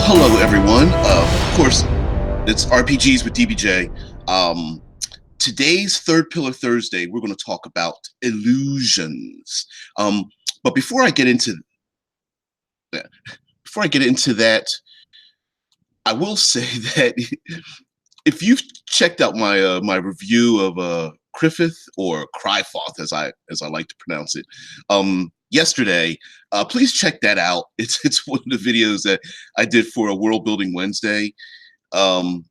Hello everyone. Of course, it's RPGs with DBJ. Today's Third Pillar Thursday, we're going to talk about illusions. But before I get into that, I will say that if you've checked out my review of Griffith or Cryfoth, as I like to pronounce it, yesterday, please check that out. It's one of the videos that I did for a World Building Wednesday. Um,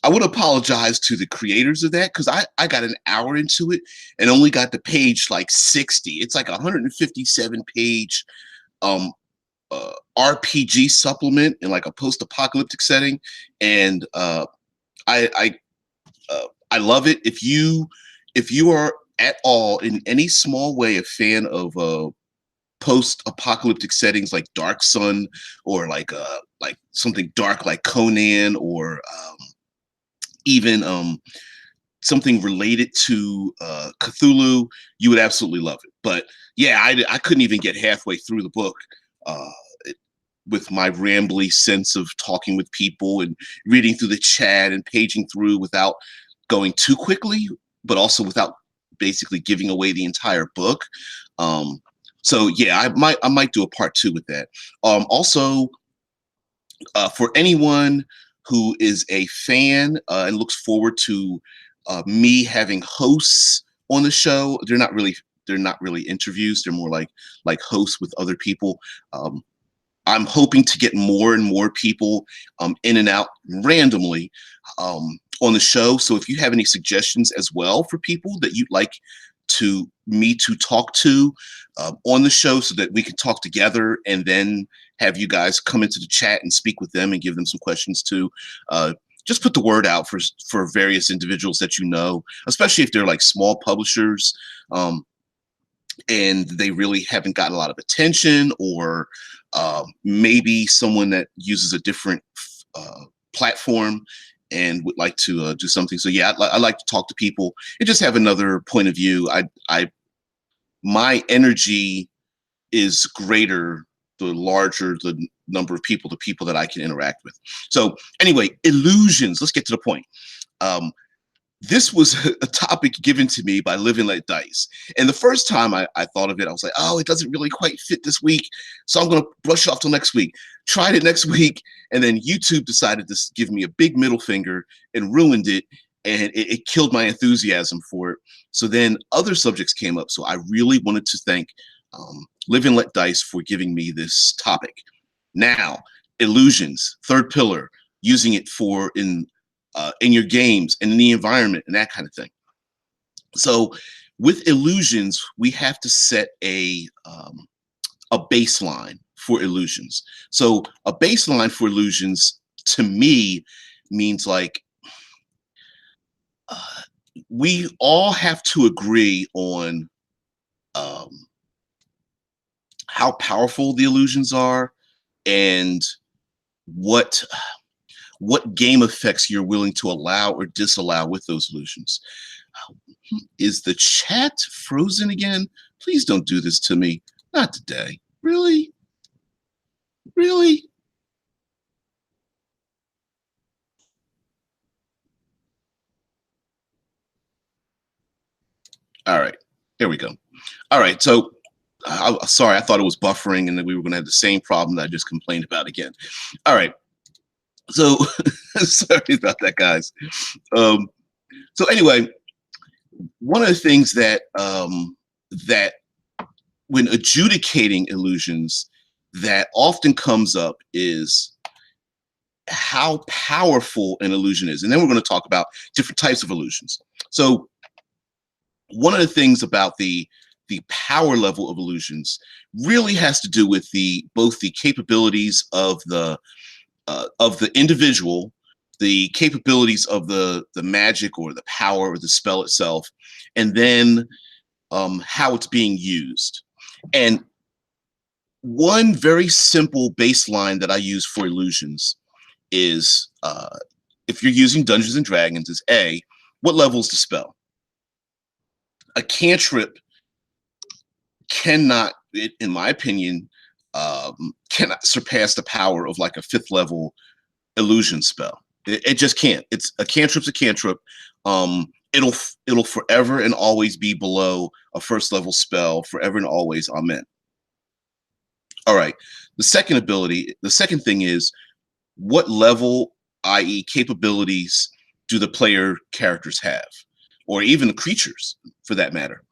I would apologize to the creators of that because I got an hour into it and only got to page like 60. It's like a 157 page um, RPG supplement in like a post-apocalyptic setting, and I I love it. If you are at all in any small way a fan of post-apocalyptic settings like Dark Sun or like something dark like Conan or even something related to Cthulhu, you would absolutely love it. But yeah, I couldn't even get halfway through the book uh, with my rambly sense of talking with people and reading through the chat and paging through without going too quickly, but also without basically giving away the entire book. So yeah, I might do a part two with that. Also, for anyone who is a fan and looks forward to me having hosts on the show, they're not really interviews. They're more like hosts with other people. I'm hoping to get more and more people in and out randomly on the show. So if you have any suggestions as well for people that you'd like me to talk to on the show so that we can talk together and then have you guys come into the chat and speak with them and give them some questions too. Just put the word out for various individuals that you know, especially if they're like small publishers and they really haven't gotten a lot of attention, or maybe someone that uses a different platform and would like to do something. So yeah, I like to talk to people and just have another point of view. My energy is greater the larger the number of people, the people that I can interact with. So anyway, illusions. Let's get to the point. This was a topic given to me by Live and Let Dice. And the first time I thought of it, I was like, oh, it doesn't really quite fit this week. So I'm going to brush it off till next week. Tried it next week. And then YouTube decided to give me a big middle finger and ruined it. And it killed my enthusiasm for it. So then other subjects came up. So I really wanted to thank Live and Let Dice for giving me this topic. Now, illusions, third pillar, using it in your games and in the environment and that kind of thing. So with illusions, we have to set a baseline for illusions. So a baseline for illusions to me means like we all have to agree on how powerful the illusions are and what game effects you're willing to allow or disallow with those illusions. Is the chat frozen again? Please don't do this to me. Not today. Really? Really? All right. There we go. All right. So, sorry, I thought it was buffering and that we were going to have the same problem that I just complained about again. All right. So, sorry about that, guys. So anyway, one of the things that that when adjudicating illusions that often comes up is how powerful an illusion is. And then we're going to talk about different types of illusions. So one of the things about the power level of illusions really has to do with both the capabilities of the individual, the capabilities of the magic or the power or the spell itself, and then how it's being used. And one very simple baseline that I use for illusions is if you're using Dungeons and Dragons, is A, what level is the spell? A cantrip cannot, in my opinion, cannot surpass the power of like a fifth level illusion spell. It just can't. It's a cantrip's a cantrip. It'll forever and always be below a first level spell, forever and always. Amen. All right. The second thing is, what level, i.e., capabilities, do the player characters have, or even the creatures for that matter?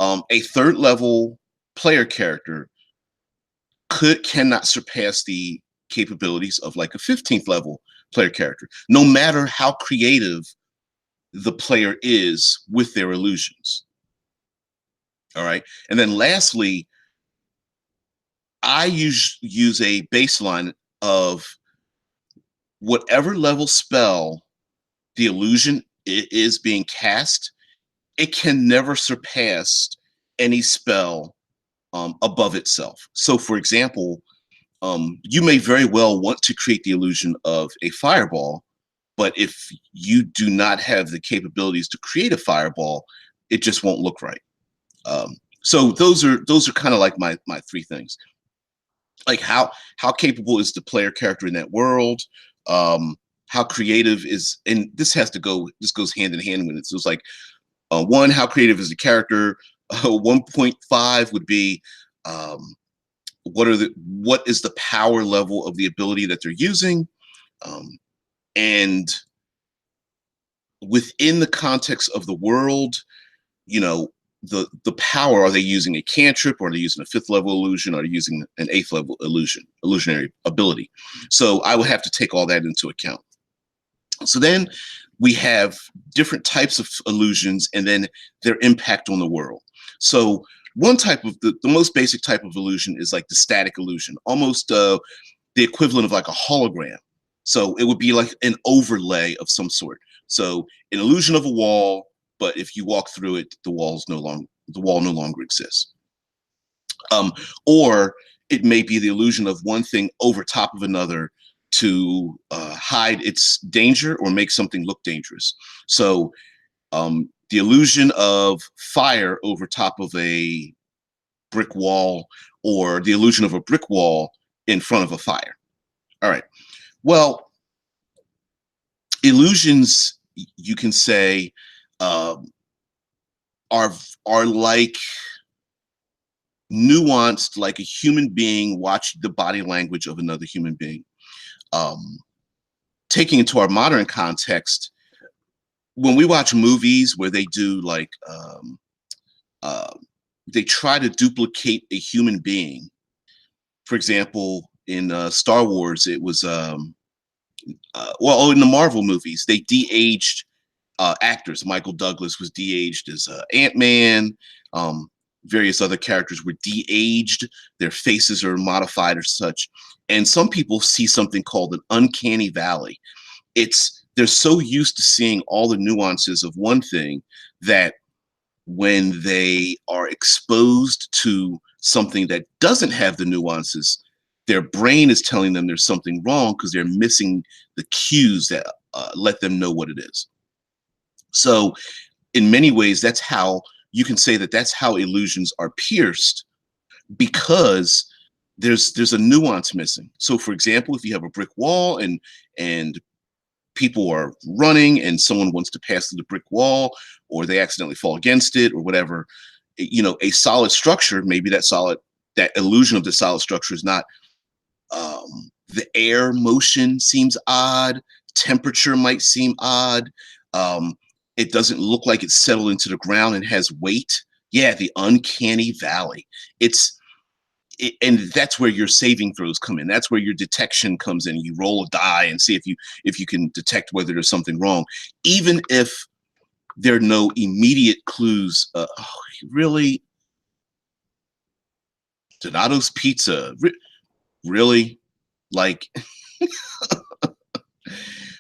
A third level player character cannot surpass the capabilities of like a 15th level player character, no matter how creative the player is with their illusions. All right. And then lastly, I use a baseline of whatever level spell the illusion is being cast, it can never surpass any spell above itself. So, for example, you may very well want to create the illusion of a fireball, but if you do not have the capabilities to create a fireball, it just won't look right. So those are kind of like my three things. Like how capable is the player character in that world? How creative is, and this goes hand in hand with it. So it's like one, how creative is the character? 1.5 would be what is the power level of the ability that they're using, and within the context of the world, you know, the power, are they using a cantrip, or are they using a fifth level illusion, or are they using an eighth level illusionary ability? So I would have to take all that into account. So then we have different types of illusions and then their impact on the world. So one type of the most basic type of illusion is like the static illusion, almost the equivalent of like a hologram. So it would be like an overlay of some sort. So an illusion of a wall, but if you walk through it, the wall no longer exists. Or it may be the illusion of one thing over top of another to hide its danger or make something look dangerous. So the illusion of fire over top of a brick wall, or the illusion of a brick wall in front of a fire. All right. Well, illusions, you can say, are like nuanced, like a human being watching the body language of another human being. Taking into our modern context, when we watch movies where they do like they try to duplicate a human being. For example, in Star Wars, it was in the Marvel movies, they de-aged actors. Michael Douglas was de-aged as Ant-Man. Various other characters were de-aged. Their faces are modified or such. And some people see something called an uncanny valley. They're so used to seeing all the nuances of one thing that when they are exposed to something that doesn't have the nuances, their brain is telling them there's something wrong because they're missing the cues that let them know what it is. So in many ways, that's how you can say that's how illusions are pierced, because there's a nuance missing. So for example, if you have a brick wall and people are running and someone wants to pass through the brick wall, or they accidentally fall against it or whatever, a solid structure, maybe that illusion of the solid structure is not, the air motion seems odd, temperature might seem odd, it doesn't look like it's settled into the ground and has weight. Yeah, the uncanny valley. And that's where your saving throws come in. That's where your detection comes in. You roll a die and see if you can detect whether there's something wrong, even if there are no immediate clues. Really, Donato's Pizza, really, like.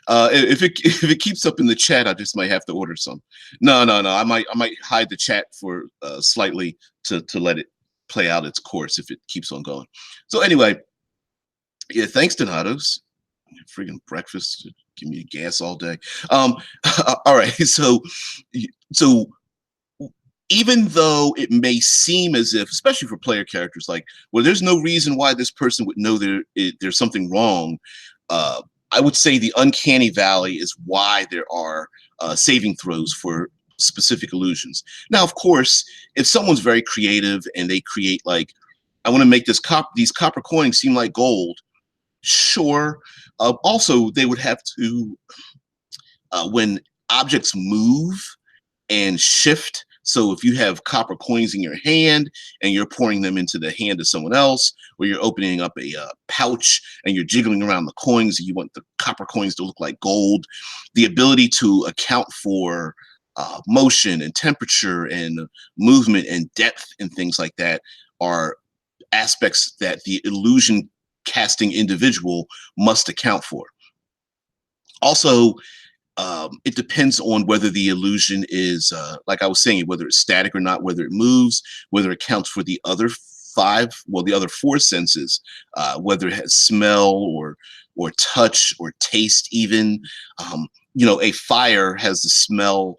If it keeps up in the chat, I just might have to order some. No. I might hide the chat for slightly to let it play out its course if it keeps on going. So anyway, yeah, thanks, Donatos. Freaking breakfast, give me gas all day. All right, so even though it may seem as if, especially for player characters, like, well, there's no reason why this person would know there's something wrong. Uh, I would say the uncanny valley is why there are saving throws for specific illusions. Now, of course, if someone's very creative and they create like, I want to make these copper coins seem like gold. Sure. Also, they would have to when objects move and shift. So if you have copper coins in your hand and you're pouring them into the hand of someone else, or you're opening up a pouch and you're jiggling around the coins, and you want the copper coins to look like gold, the ability to account for motion and temperature and movement and depth and things like that are aspects that the illusion casting individual must account for. Also, it depends on whether the illusion is, like I was saying, whether it's static or not, whether it moves, whether it counts for the other the other four senses, whether it has smell or touch or taste even. A fire has the smell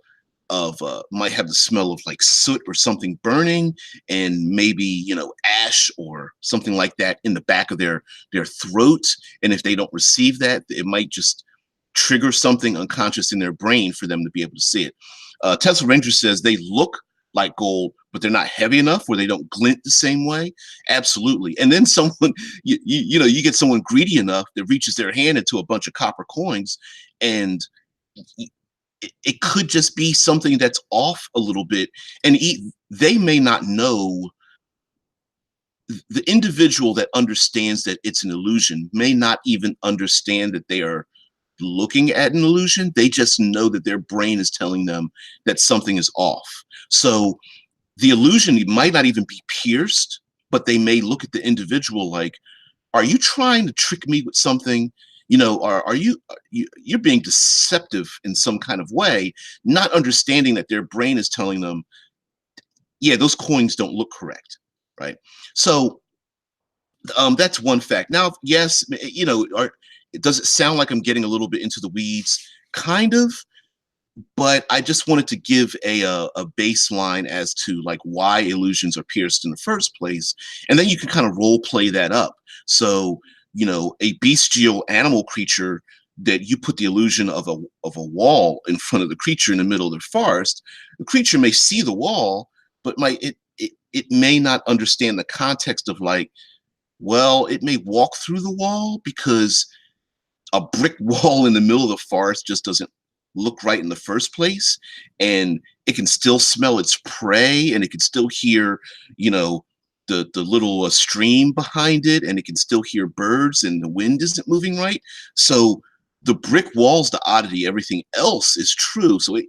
of might have the smell of like soot or something burning, and maybe ash or something like that in the back of their throat. And if they don't receive that, it might just trigger something unconscious in their brain for them to be able to see it. Tesla Ranger says they look like gold, but they're not heavy enough where they don't glint the same way. Absolutely. And then someone, you get someone greedy enough that reaches their hand into a bunch of copper coins, and it could just be something that's off a little bit. And they may not know. The individual that understands that it's an illusion may not even understand that they are looking at an illusion. They just know that their brain is telling them that something is off. So the illusion might not even be pierced, but they may look at the individual like, are you trying to trick me with something? Are you're being deceptive in some kind of way, not understanding that their brain is telling them, yeah, those coins don't look correct, right? So that's one fact. Now, yes, does it sound like I'm getting a little bit into the weeds? Kind of, but I just wanted to give a baseline as to like why illusions are pierced in the first place, and then you can kind of role play that up. So, a bestial animal creature that you put the illusion of a wall in front of the creature in the middle of the forest, the creature may see the wall, but it may not understand the context of like, well, it may walk through the wall because a brick wall in the middle of the forest just doesn't look right in the first place, and it can still smell its prey, and it can still hear the little stream behind it, and it can still hear birds, and the wind isn't moving right. So the brick wall's the oddity, everything else is true. So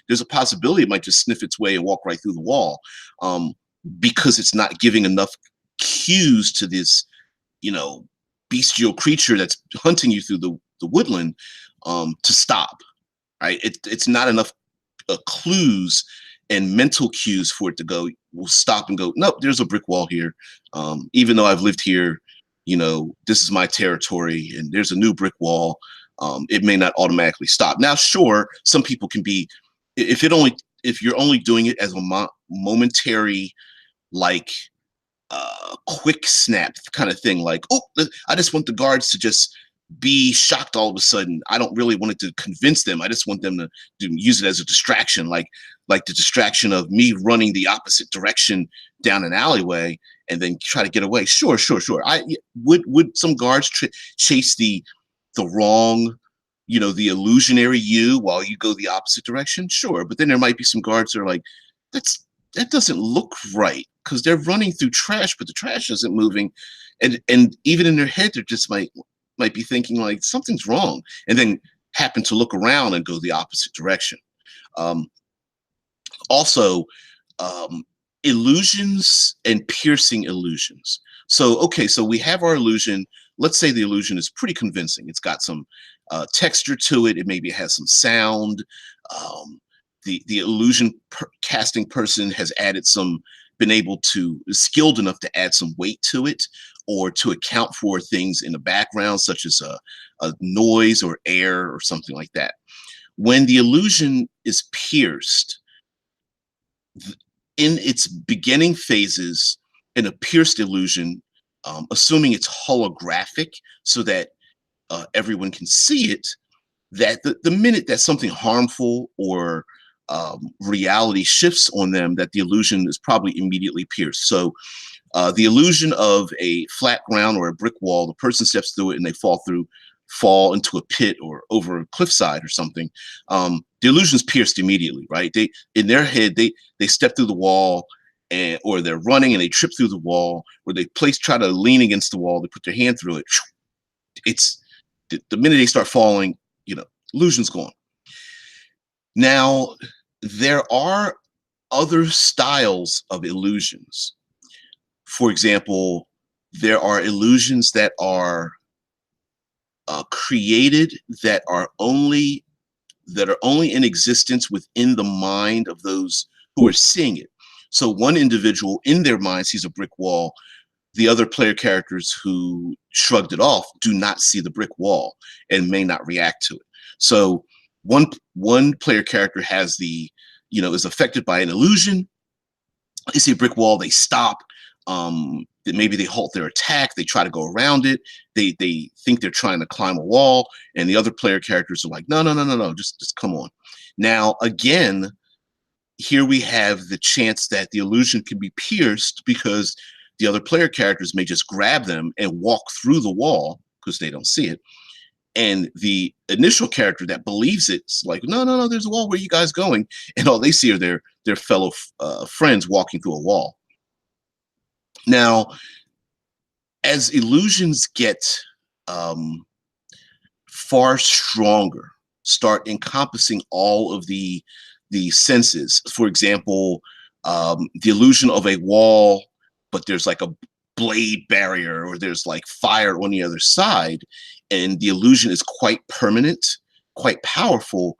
there's a possibility it might just sniff its way and walk right through the wall, because it's not giving enough cues to this bestial creature that's hunting you through the woodland to stop. Right? It's not enough clues and mental cues for it to go. We'll stop and go, nope, there's a brick wall here. Even though I've lived here, this is my territory, and there's a new brick wall. It may not automatically stop. Now, sure, some people can be, if you're only doing it as a momentary, like quick snap kind of thing, like, oh, I just want the guards to just be shocked all of a sudden. I don't really want it to convince them. I just want them to use it as a distraction, like the distraction of me running the opposite direction down an alleyway and then try to get away. Sure. I would some guards chase the wrong, the illusionary you while you go the opposite direction? Sure, but then there might be some guards that are like, that doesn't look right, because they're running through trash, but the trash isn't moving, and even in their head, they're just might be thinking like something's wrong, and then happen to look around and go the opposite direction. Also, illusions and piercing illusions. So, okay, so we have our illusion. Let's say the illusion is pretty convincing. It's got some texture to it. It maybe has some sound. The illusion casting person has is skilled enough to add some weight to it, or to account for things in the background, such as a noise or air or something like that. When the illusion is pierced, in its beginning phases, in a pierced illusion, assuming it's holographic so that everyone can see it, that the minute that something harmful or reality shifts on them, that the illusion is probably immediately pierced. So the illusion of a flat ground or a brick wall, the person steps through it and they fall into a pit or over a cliffside or something. The illusion is pierced immediately, right? They in their head they step through the wall, and or they're running and they trip through the wall, or they try to lean against the wall, they put their hand through it. It's the minute they start falling, illusion's gone. Now, there are other styles of illusions. For example, there are illusions that are created that are only in existence within the mind of those who are seeing it. So one individual in their mind sees a brick wall. The other player characters who shrugged it off do not see the brick wall and may not react to it. So one player character is affected by an illusion. They see a brick wall, they stop. Maybe they halt their attack. They try to go around it. They think they're trying to climb a wall, and the other player characters are like, no, no, no, no, no, just come on. Now, again, here we have the chance that the illusion can be pierced because the other player characters may just grab them and walk through the wall because they don't see it. And the initial character that believes it's like, no, no, no, there's a wall. Where are you guys going? And all they see are their fellow friends walking through a wall. Now, as illusions get far stronger, start encompassing all of the senses. For example, the illusion of a wall, but there's like a blade barrier, or there's like fire on the other side, and the illusion is quite permanent, quite powerful.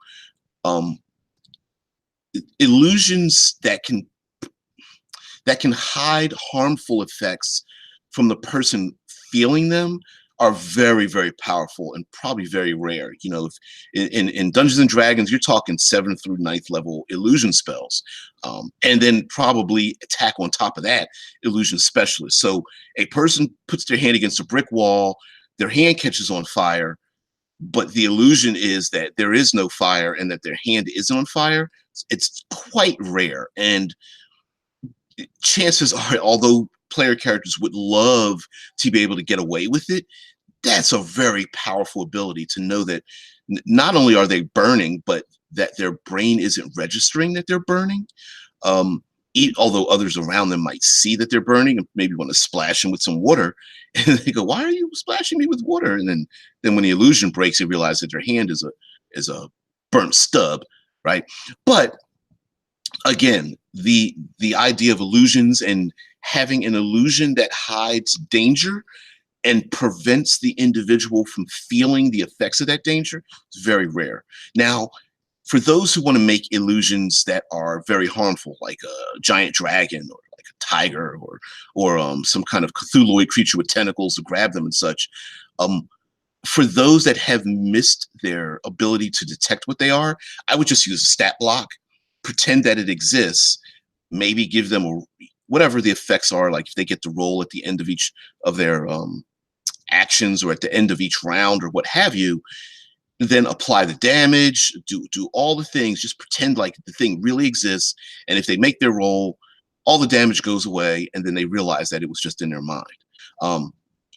Illusions that can hide harmful effects from the person feeling them are very, very powerful and probably very rare. If in Dungeons and Dragons, you're talking 7th through 9th level illusion spells, and then probably attack on top of that, illusion specialist. So a person puts their hand against a brick wall, their hand catches on fire, but the illusion is that there is no fire and that their hand isn't on fire. It's quite rare, and chances are, although player characters would love to be able to get away with it, that's a very powerful ability to know that not only are they burning, but that their brain isn't registering that they're burning. Although others around them might see that they're burning and maybe want to splash them with some water, and they go, "Why are you splashing me with water?" And then when the illusion breaks, they realize that their hand is a burnt stub, right? But again, the idea of illusions and having an illusion that hides danger and prevents the individual from feeling the effects of that danger is very rare. Now, for those who want to make illusions that are very harmful, like a giant dragon or like a tiger or some kind of Cthulhuid creature with tentacles to grab them and such, for those that have missed their ability to detect what they are, I would just use a stat block, pretend that it exists, maybe give them whatever the effects are, like if they get to roll at the end of each of their actions or at the end of each round or what have you, then apply the damage, do all the things, just pretend like the thing really exists. And if they make their roll, all the damage goes away, and then they realize that it was just in their mind,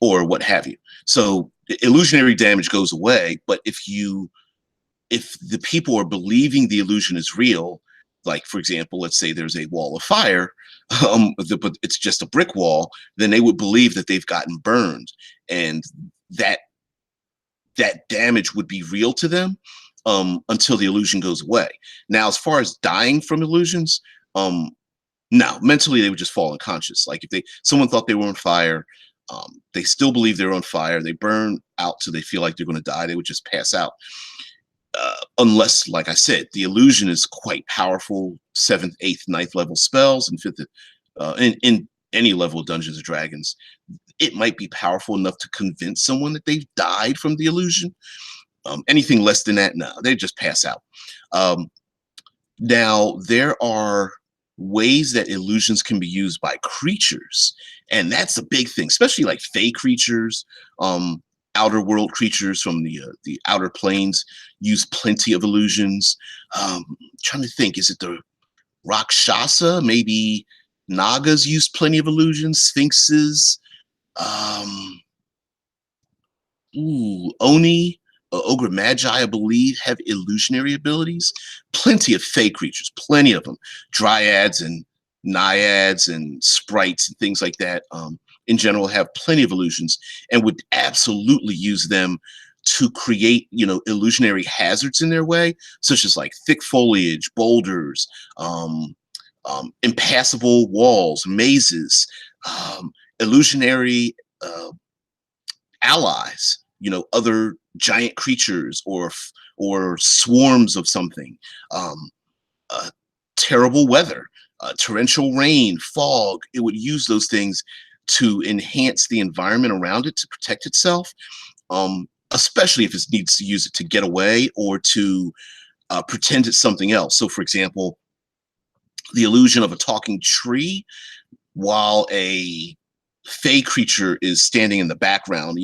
or what have you. So illusionary damage goes away, but if the people are believing the illusion is real, like for example, let's say there's a wall of fire, but it's just a brick wall, then they would believe that they've gotten burned, and that damage would be real to them until the illusion goes away. Now, as far as dying from illusions, no, mentally they would just fall unconscious. Like if someone thought they were on fire, they still believe they're on fire, they burn out till they feel like they're going to die, they would just pass out. Unless, like I said, the illusion is quite powerful, 7th, 8th, 9th level spells, and 5th, in any level of Dungeons and Dragons, it might be powerful enough to convince someone that they've died from the illusion. Anything less than that, no, they just pass out. Now, there are ways that illusions can be used by creatures. And that's a big thing, especially like fey creatures, outer world creatures from the outer planes use plenty of illusions. Trying to think, is it the Rakshasa? Maybe Nagas use plenty of illusions, Sphinxes. Um, Oni, Ogre Magi, I believe, have illusionary abilities. Plenty of fey creatures, plenty of them. Dryads and naiads and sprites and things like that, in general, have plenty of illusions and would absolutely use them to create, illusionary hazards in their way, such as like thick foliage, boulders, impassable walls, mazes, illusionary allies, other giant creatures or swarms of something, terrible weather, torrential rain, fog. It would use those things to enhance the environment around it to protect itself, especially if it needs to use it to get away or to pretend it's something else. So, for example, the illusion of a talking tree while a fey creature is standing in the background,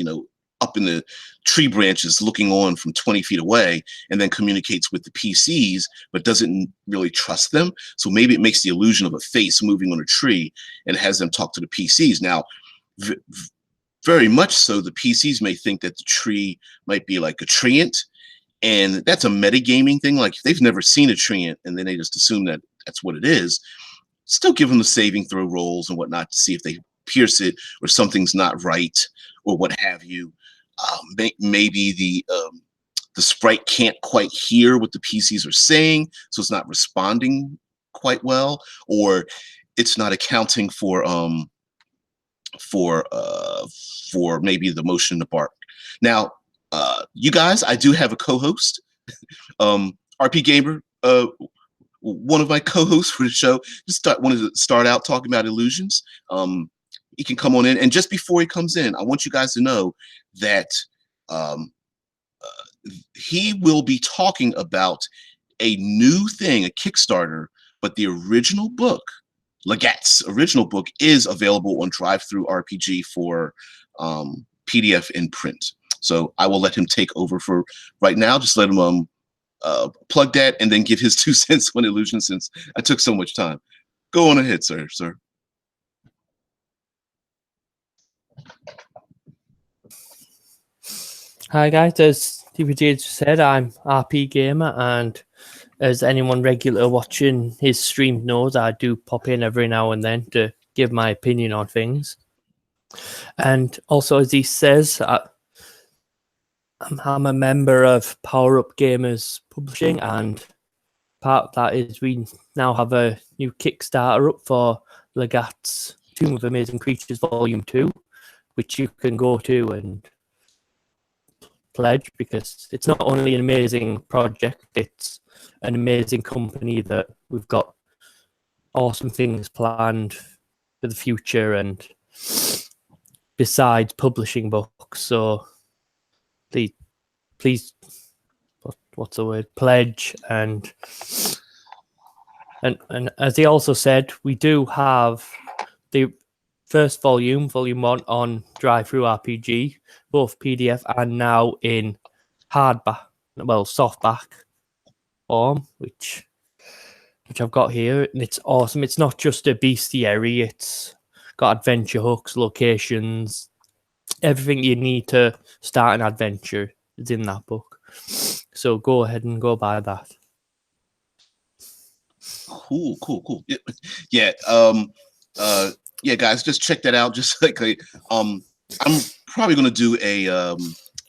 up in the tree branches looking on from 20 feet away, and then communicates with the PCs, but doesn't really trust them. So maybe it makes the illusion of a face moving on a tree and has them talk to the PCs. Now, very much so, the PCs may think that the tree might be like a treant, and that's a metagaming thing. Like, if they've never seen a treant and then they just assume that that's what it is, still give them the saving throw rolls and whatnot to see if they pierce it or something's not right or what have you. Maybe the sprite can't quite hear what the PCs are saying, so it's not responding quite well, or it's not accounting for maybe the motion in the bark. Now, you guys, I do have a co-host, RP Gamer, one of my co-hosts for the show. Wanted to start out talking about illusions. He can come on in, and just before he comes in, I want you guys to know that he will be talking about a new thing, a Kickstarter, but the original book, Legat's original book, is available on Drive-Thru RPG for PDF in print. So I will let him take over for right now. Just let him plug that and then give his 2 cents on illusion, since I took so much time. Go on ahead, sir. Hi guys, as DVD said, I'm RP Gamer, and as anyone regular watching his stream knows, I do pop in every now and then to give my opinion on things. And also, as he says, I'm a member of Power Up Gamers Publishing, and part of that is we now have a new Kickstarter up for Legat's Tomb of Amazing Creatures Volume 2, which you can go to and pledge, because it's not only an amazing project, it's an amazing company that we've got awesome things planned for the future, and besides publishing books. So please what's the word, pledge. And as he also said, we do have the first volume 1, on Drive-Thru RPG, both PDF and now in hardback, softback form, which I've got here, and it's awesome. It's not just a bestiary, it's got adventure hooks, locations, everything you need to start an adventure is in that book. So go ahead and go buy that. Cool. Yeah. Yeah, guys, just check that out. Just like I'm probably going to do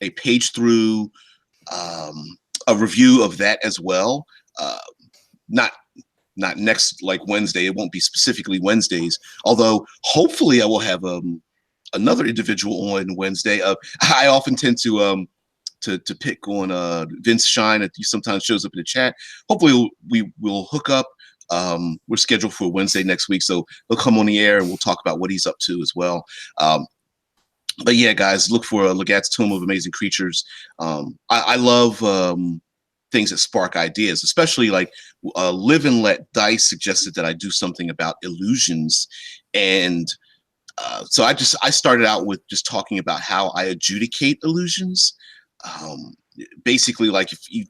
a page through a review of that as well. Not next like Wednesday. It won't be specifically Wednesdays. Although hopefully I will have another individual on Wednesday. I often tend to pick on Vince Shine, that he sometimes shows up in the chat. Hopefully we will hook up. We're scheduled for Wednesday next week, so he'll come on the air and we'll talk about what he's up to as well. But yeah, guys, look for Legat's Tomb of Amazing Creatures. I love things that spark ideas, especially like Live and Let Dice suggested that I do something about illusions. And so I started out with just talking about how I adjudicate illusions. Basically, like if you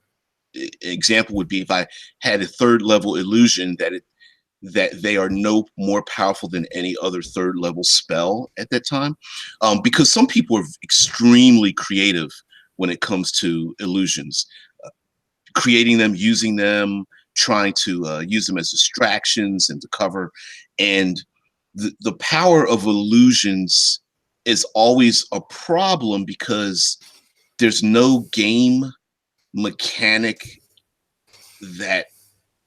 example would be if I had a third level illusion that they are no more powerful than any other third level spell at that time, because some people are extremely creative when it comes to illusions, creating them, using them, trying to use them as distractions and to cover. And the power of illusions is always a problem because there's no game mechanic that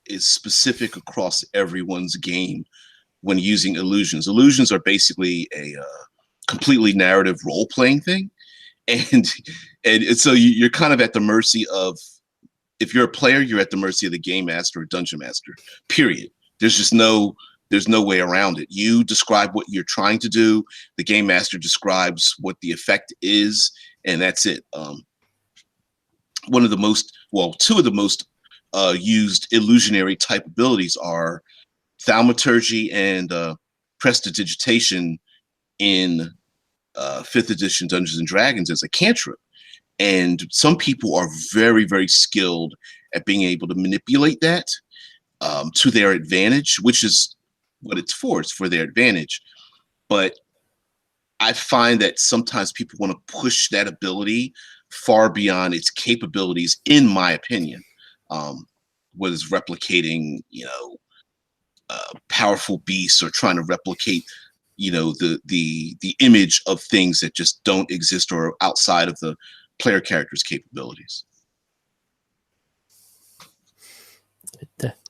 is specific across everyone's game when using illusions. Illusions are basically a completely narrative role-playing thing, and so you're kind of at the mercy of, if you're a player, you're at the mercy of the game master or dungeon master. Period. There's no way around it. You describe what you're trying to do. The game master describes what the effect is, and that's it. Two of the most used illusionary type abilities are thaumaturgy and prestidigitation in 5th edition Dungeons and Dragons as a cantrip. And some people are very, very skilled at being able to manipulate that to their advantage, which is what it's for. It's for their advantage. But I find that sometimes people want to push that ability far beyond its capabilities, in my opinion. Whether it's replicating, powerful beasts, or trying to replicate, the image of things that just don't exist or are outside of the player character's capabilities.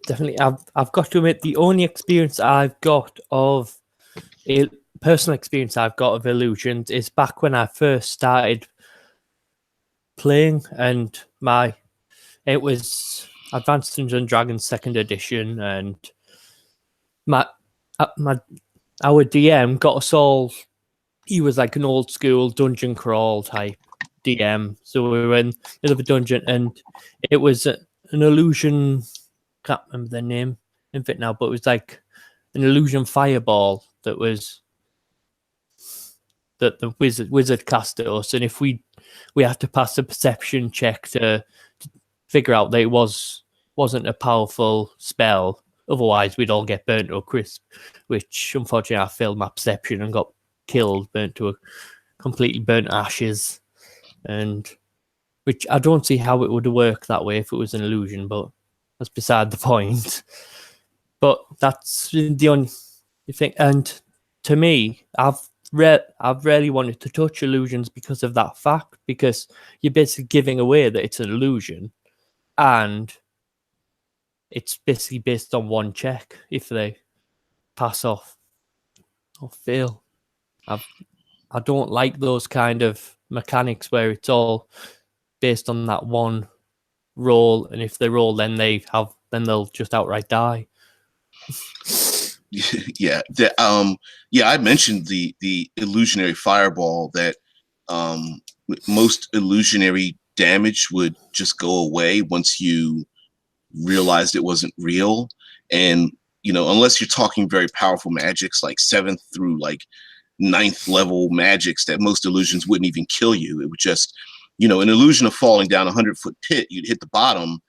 Definitely, I've got to admit, the only experience I've got of personal experience I've got of illusions is back when I first started playing, and it was Advanced Dungeons and Dragons 2nd edition, and our DM got us all. He was like an old school dungeon crawl type DM, so we were in the middle of a dungeon, and it was an illusion. Can't remember their name in it now, but it was like an illusion fireball that the wizard cast at us, and if we had to pass a perception check to figure out that it wasn't a powerful spell. Otherwise, we'd all get burnt to a crisp, which unfortunately I failed my perception and got killed, completely burnt ashes, and which I don't see how it would work that way if it was an illusion, but that's beside the point. But that's the only thing. And to me, I've rarely wanted to touch illusions because of that fact, because you're basically giving away that it's an illusion, and it's basically based on one check if they pass off or fail. I don't like those kind of mechanics where it's all based on that one roll, and if they roll, then they'll just outright die. Yeah, I mentioned the illusionary fireball, that most illusionary damage would just go away once you realized it wasn't real. And unless you're talking very powerful magics like 7th through like 9th level magics, that most illusions wouldn't even kill you. It would just, an illusion of falling down a 100-foot pit, you'd hit the bottom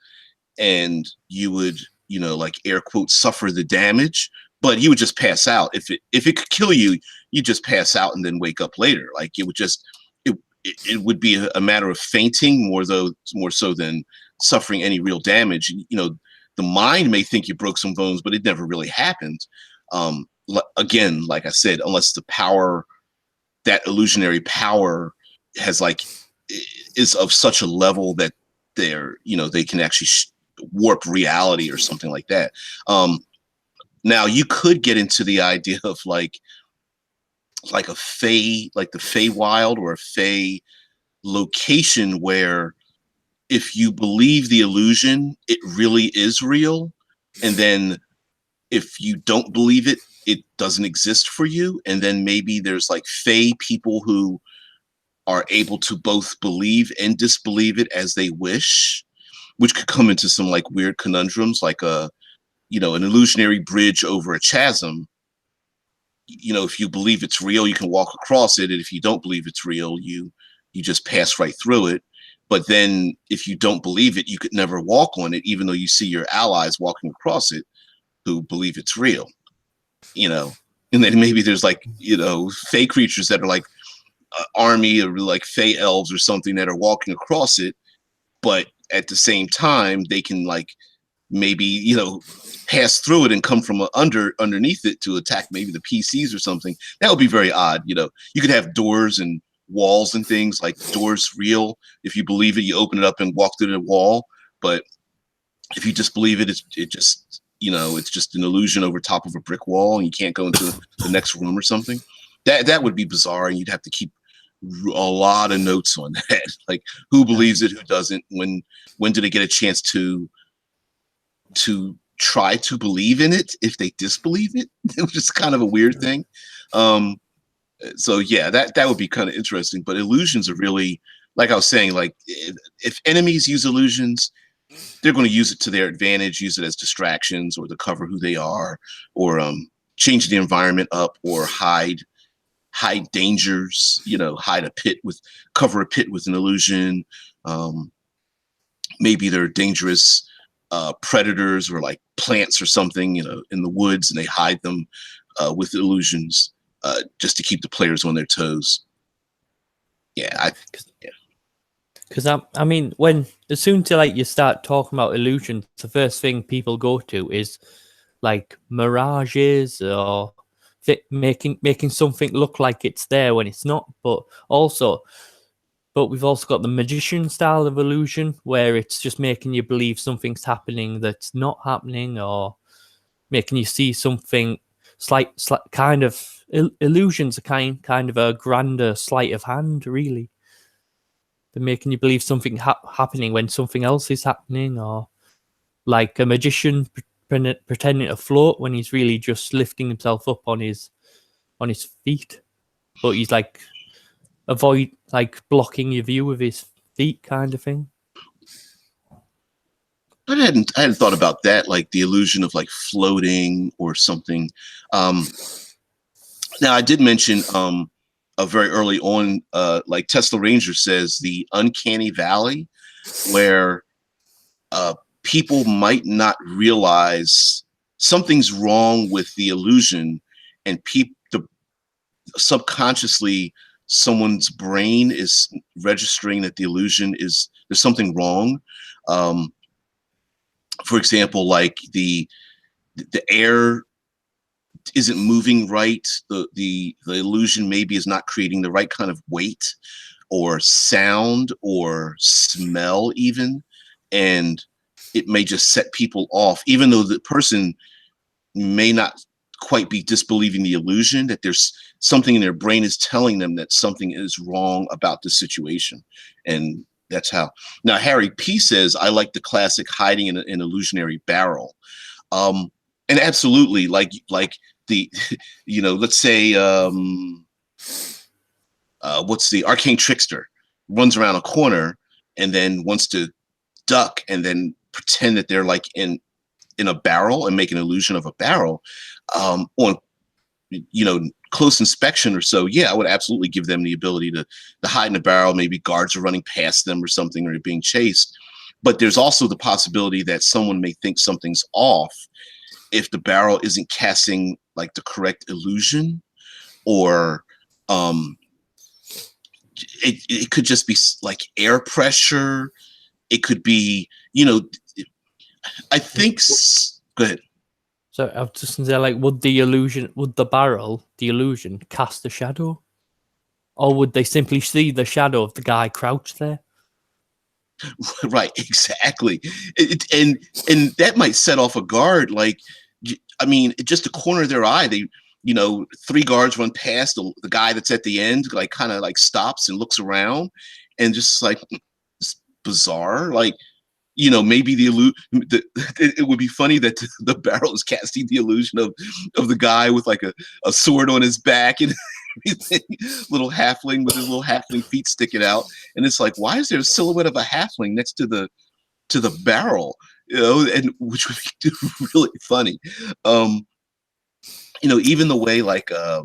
and you would, like air quotes, suffer the damage, but you would just pass out. If it could kill you, you just pass out and then wake up later. Like it would be a matter of fainting more so than suffering any real damage. The mind may think you broke some bones, but it never really happened. Again, like I said, unless the power, that illusionary power is of such a level that they can actually warp reality or something like that. Now you could get into the idea of like a Fey, like the Feywild or a Fey location, where if you believe the illusion, it really is real. And then if you don't believe it, it doesn't exist for you. And then maybe there's like Fey people who are able to both believe and disbelieve it as they wish. which could come into some like weird conundrums, like a, you know, an illusionary bridge over a chasm. You know, if you believe it's real, you can walk across it, and if you don't believe it's real, you just pass right through it. But then if you don't believe it, you could never walk on it, even though you see your allies walking across it who believe it's real, you know. And then maybe there's like, you know, fey creatures that are like army or like fey elves or something that are walking across it, but at the same time they can like maybe, you know, pass through it and come from underneath it to attack maybe the PCs or something. That would be very odd. You know, you could have doors and walls and things, like doors real. If you believe it, you open it up and walk through the wall. But if you just believe it, it just, you know, it's just an illusion over top of a brick wall and you can't go into the next room or something. That would be bizarre, and you'd have to keep a lot of notes on that. Like who believes it, who doesn't, when do they get a chance to try to believe in it if they disbelieve it, which is kind of a weird thing. So yeah, that would be kind of interesting. But illusions are really, like I was saying, like if enemies use illusions, they're going to use it to their advantage, use it as distractions or to cover who they are, or change the environment up, or hide dangers, you know, cover a pit with an illusion. Maybe they're dangerous predators or like plants or something, you know, in the woods, and they hide them with illusions just to keep the players on their toes. Yeah, Because I mean, when as soon as like you start talking about illusions, the first thing people go to is like mirages or making something look like it's there when it's not. But we've also got the magician style of illusion, where it's just making you believe something's happening that's not happening, or making you see something slight kind of illusions are kind of a grander sleight of hand, really. They're making you believe something happening when something else is happening, or like a magician pretending to float when he's really just lifting himself up on his feet, but he's like blocking your view with his feet, kind of thing. I hadn't thought about that, like the illusion of like floating or something. Now I did mention very early on, like Tesla Ranger says, the uncanny valley, where people might not realize something's wrong with the illusion, and subconsciously someone's brain is registering that the illusion is, there's something wrong. For example, like the air isn't moving right. The illusion maybe is not creating the right kind of weight or sound or smell even, and it may just set people off, even though the person may not quite be disbelieving the illusion, that there's something in their brain is telling them that something is wrong about the situation. And that's how. Now Harry P says, I like the classic hiding in an illusionary barrel. And absolutely, like the, you know, let's say what's the arcane trickster runs around a corner and then wants to duck and then pretend that they're like in a barrel and make an illusion of a barrel. On, you know, close inspection or so, yeah, I would absolutely give them the ability to hide in a barrel. Maybe guards are running past them or something, or they're being chased. But there's also the possibility that someone may think something's off if the barrel isn't casting like the correct illusion, or it could just be like air pressure. It could be, you know, I think. Go ahead. So I was just gonna say, like, would the illusion cast a shadow, or would they simply see the shadow of the guy crouched there? Right, exactly. And that might set off a guard. Like, I mean, just the corner of their eye, they, you know, 3 guards run past the guy that's at the end, like kind of like stops and looks around, and just like, it's bizarre. Like, you know, maybe it would be funny that the barrel is casting the illusion of the guy with like a sword on his back and everything, little halfling with his little halfling feet sticking out, and it's like, why is there a silhouette of a halfling next to the to the barrel, and which would be really funny. Um, even the way like uh,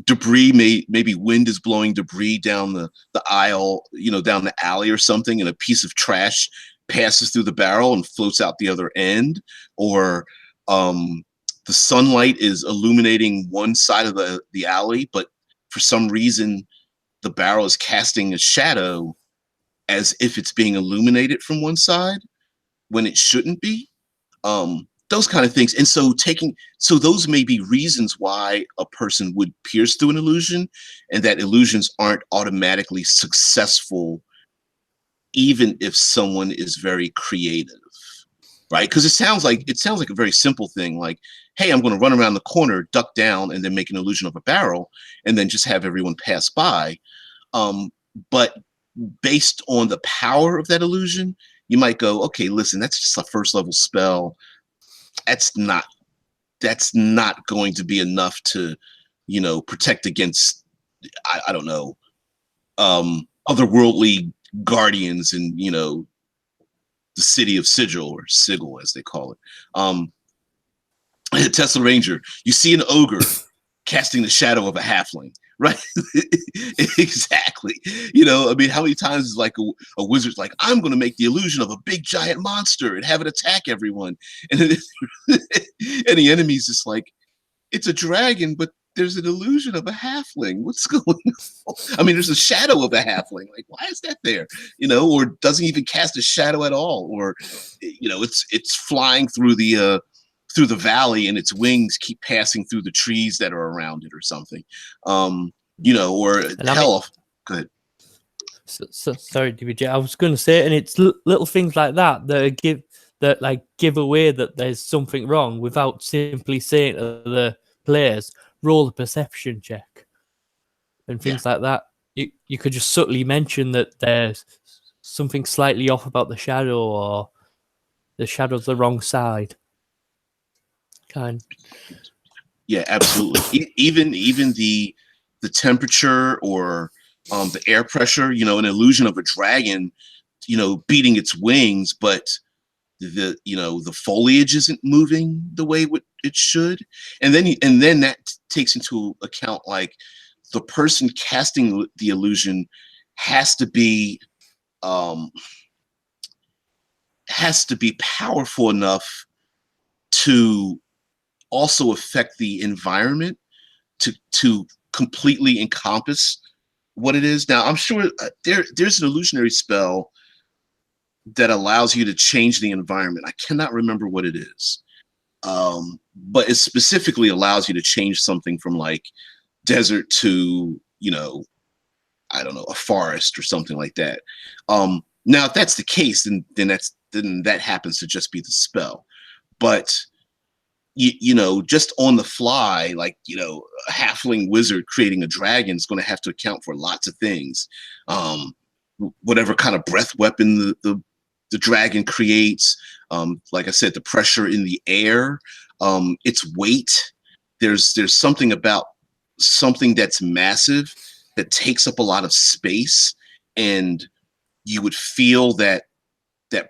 debris maybe wind is blowing debris down the aisle, down the alley or something, and a piece of trash passes through the barrel and floats out the other end, or um, the sunlight is illuminating one side of the alley, but for some reason the barrel is casting a shadow as if it's being illuminated from one side when it shouldn't be. Those kind of things. And so those may be reasons why a person would pierce through an illusion, and that illusions aren't automatically successful, even if someone is very creative, right? Because it sounds like a very simple thing, like, hey, I'm going to run around the corner, duck down, and then make an illusion of a barrel, and then just have everyone pass by. But based on the power of that illusion, you might go, okay, listen, that's just a first level spell. That's not going to be enough to, protect against, I don't know, otherworldly guardians in, the city of Sigil, or Sigil as they call it. Tesla Ranger, you see an ogre casting the shadow of a halfling, right? Exactly. I mean, how many times is like a wizard's like, I'm going to make the illusion of a big giant monster and have it attack everyone, and and the enemy's just like, it's a dragon, but there's an illusion of a halfling. What's going on? I mean, there's a shadow of a halfling. Like, why is that there? Or doesn't even cast a shadow at all, or it's flying through the valley, and its wings keep passing through the trees that are around it or something. Or And I mean, hell, go ahead. sorry, DBJ. I was going to say, and it's little things like that that give away that there's something wrong without simply saying to the players, roll a perception check, and things like that. You could just subtly mention that there's something slightly off about the shadow, or the shadow's the wrong side. Yeah, absolutely. Even the temperature, or the air pressure, an illusion of a dragon, beating its wings, but the foliage isn't moving the way it should. And then that takes into account, like, the person casting the illusion has to be powerful enough to also affect the environment, to completely encompass what it is. Now, I'm sure there's an illusionary spell that allows you to change the environment. I cannot remember what it is, but it specifically allows you to change something from like desert to, I don't know, a forest or something like that. Now, if that's the case, then that happens to just be the spell. But just on the fly, like, a halfling wizard creating a dragon is going to have to account for lots of things. Whatever kind of breath weapon the dragon creates, like I said, the pressure in the air, its weight. There's something about something that's massive that takes up a lot of space, and you would feel that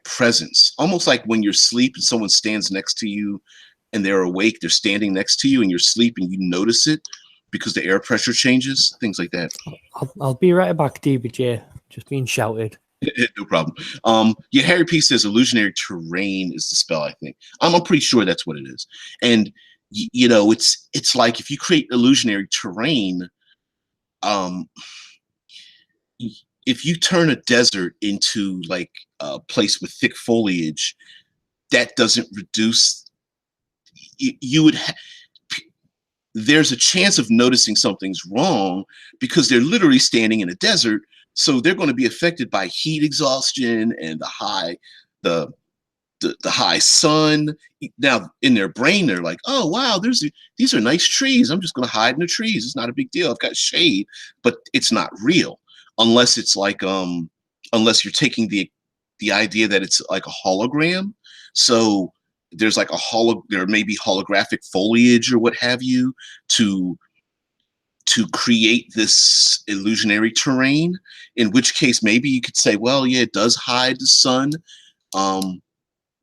presence, almost like when you're asleep and someone stands next to you, and they're awake, they're standing next to you, and you're asleep, and you notice it because the air pressure changes, things like that. I'll be right back, DBJ. Just being shouted. No problem. Harry P says illusionary terrain is the spell, I think. I'm pretty sure that's what it is. And it's like, if you create illusionary terrain, if you turn a desert into like a place with thick foliage, that doesn't reduce. There's a chance of noticing something's wrong because they're literally standing in a desert. So they're going to be affected by heat exhaustion and the high sun. Now, in their brain, they're like, oh, wow, these are nice trees. I'm just going to hide in the trees. It's not a big deal. I've got shade, but it's not real unless it's like, unless you're taking the idea that it's like a hologram. So there's like there may be holographic foliage or what have you to to create this illusionary terrain, in which case maybe you could say, well, yeah, it does hide the sun,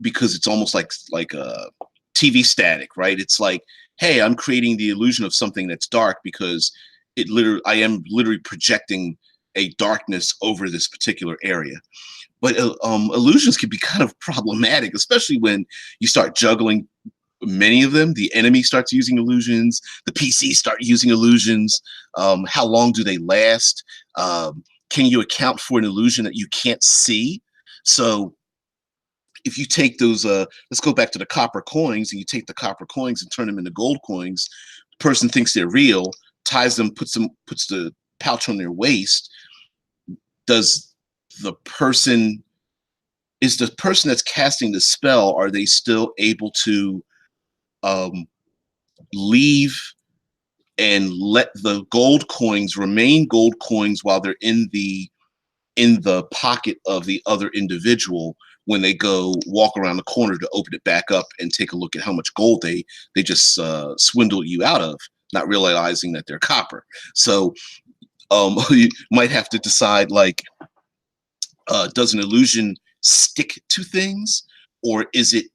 because it's almost like a TV static, right? It's like, hey, I'm creating the illusion of something that's dark because I am literally projecting a darkness over this particular area. But illusions can be kind of problematic, especially when you start juggling many of them. The enemy starts using illusions. The PC start using illusions. How long do they last? Can you account for an illusion that you can't see? So if you take those, let's go back to the copper coins, and you take the copper coins and turn them into gold coins. The person thinks they're real, ties them, puts the pouch on their waist. Is the person that's casting the spell, are they still able to leave and let the gold coins remain gold coins while they're in the pocket of the other individual when they go walk around the corner to open it back up and take a look at how much gold they just swindled you out of, not realizing that they're copper? So you might have to decide, like, does an illusion stick to things, or is it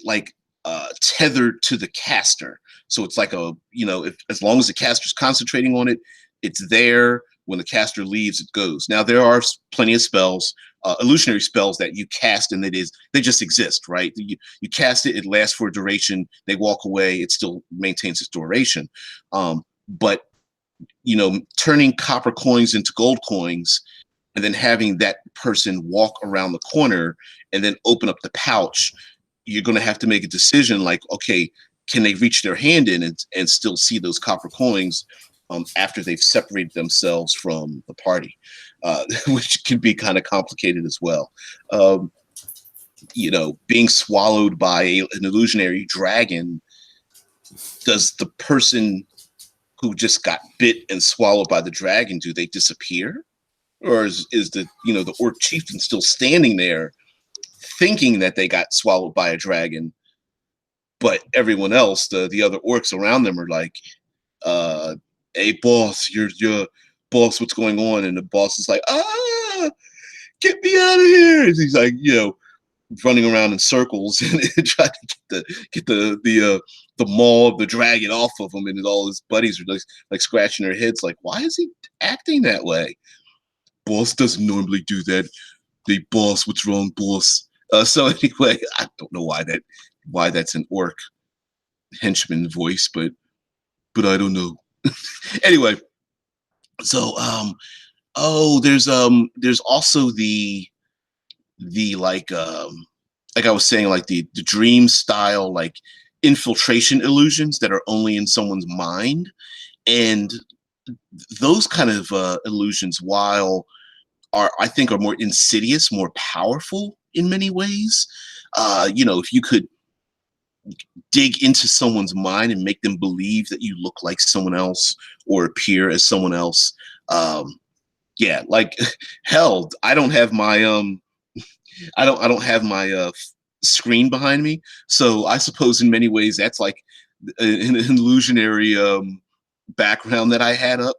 like tethered to the caster? So it's like if as long as the caster's concentrating on it, it's there. When the caster leaves, it goes. Now there are plenty of spells, illusionary spells, that you cast and they just exist, right? You cast it, it lasts for a duration. They walk away, it still maintains its duration. But turning copper coins into gold coins, and then having that person walk around the corner and then open up the pouch, you're going to have to make a decision, like, okay, can they reach their hand in and still see those copper coins after they've separated themselves from the party, which can be kind of complicated as well. Being swallowed by an illusionary dragon, does the person who just got bit and swallowed by the dragon, do they disappear? Or is the orc chieftain still standing there thinking that they got swallowed by a dragon, but everyone else, the other orcs around them, are like, hey boss, your boss, what's going on? And the boss is like, get me out of here. And he's like, running around in circles and trying to get the maw of the dragon off of him, and all his buddies are like scratching their heads, like, why is he acting that way? Boss doesn't normally do that. The boss, what's wrong, boss? So anyway, I don't know why that's an orc henchman voice, but I don't know. Anyway, so there's also the like I was saying, like the dream style, like infiltration illusions that are only in someone's mind. And those kind of illusions, while I think are more insidious, more powerful in many ways. If you could dig into someone's mind and make them believe that you look like someone else or appear as someone else. Like hell, I don't have my I don't have my screen behind me, so I suppose in many ways that's like an illusionary background that I had up.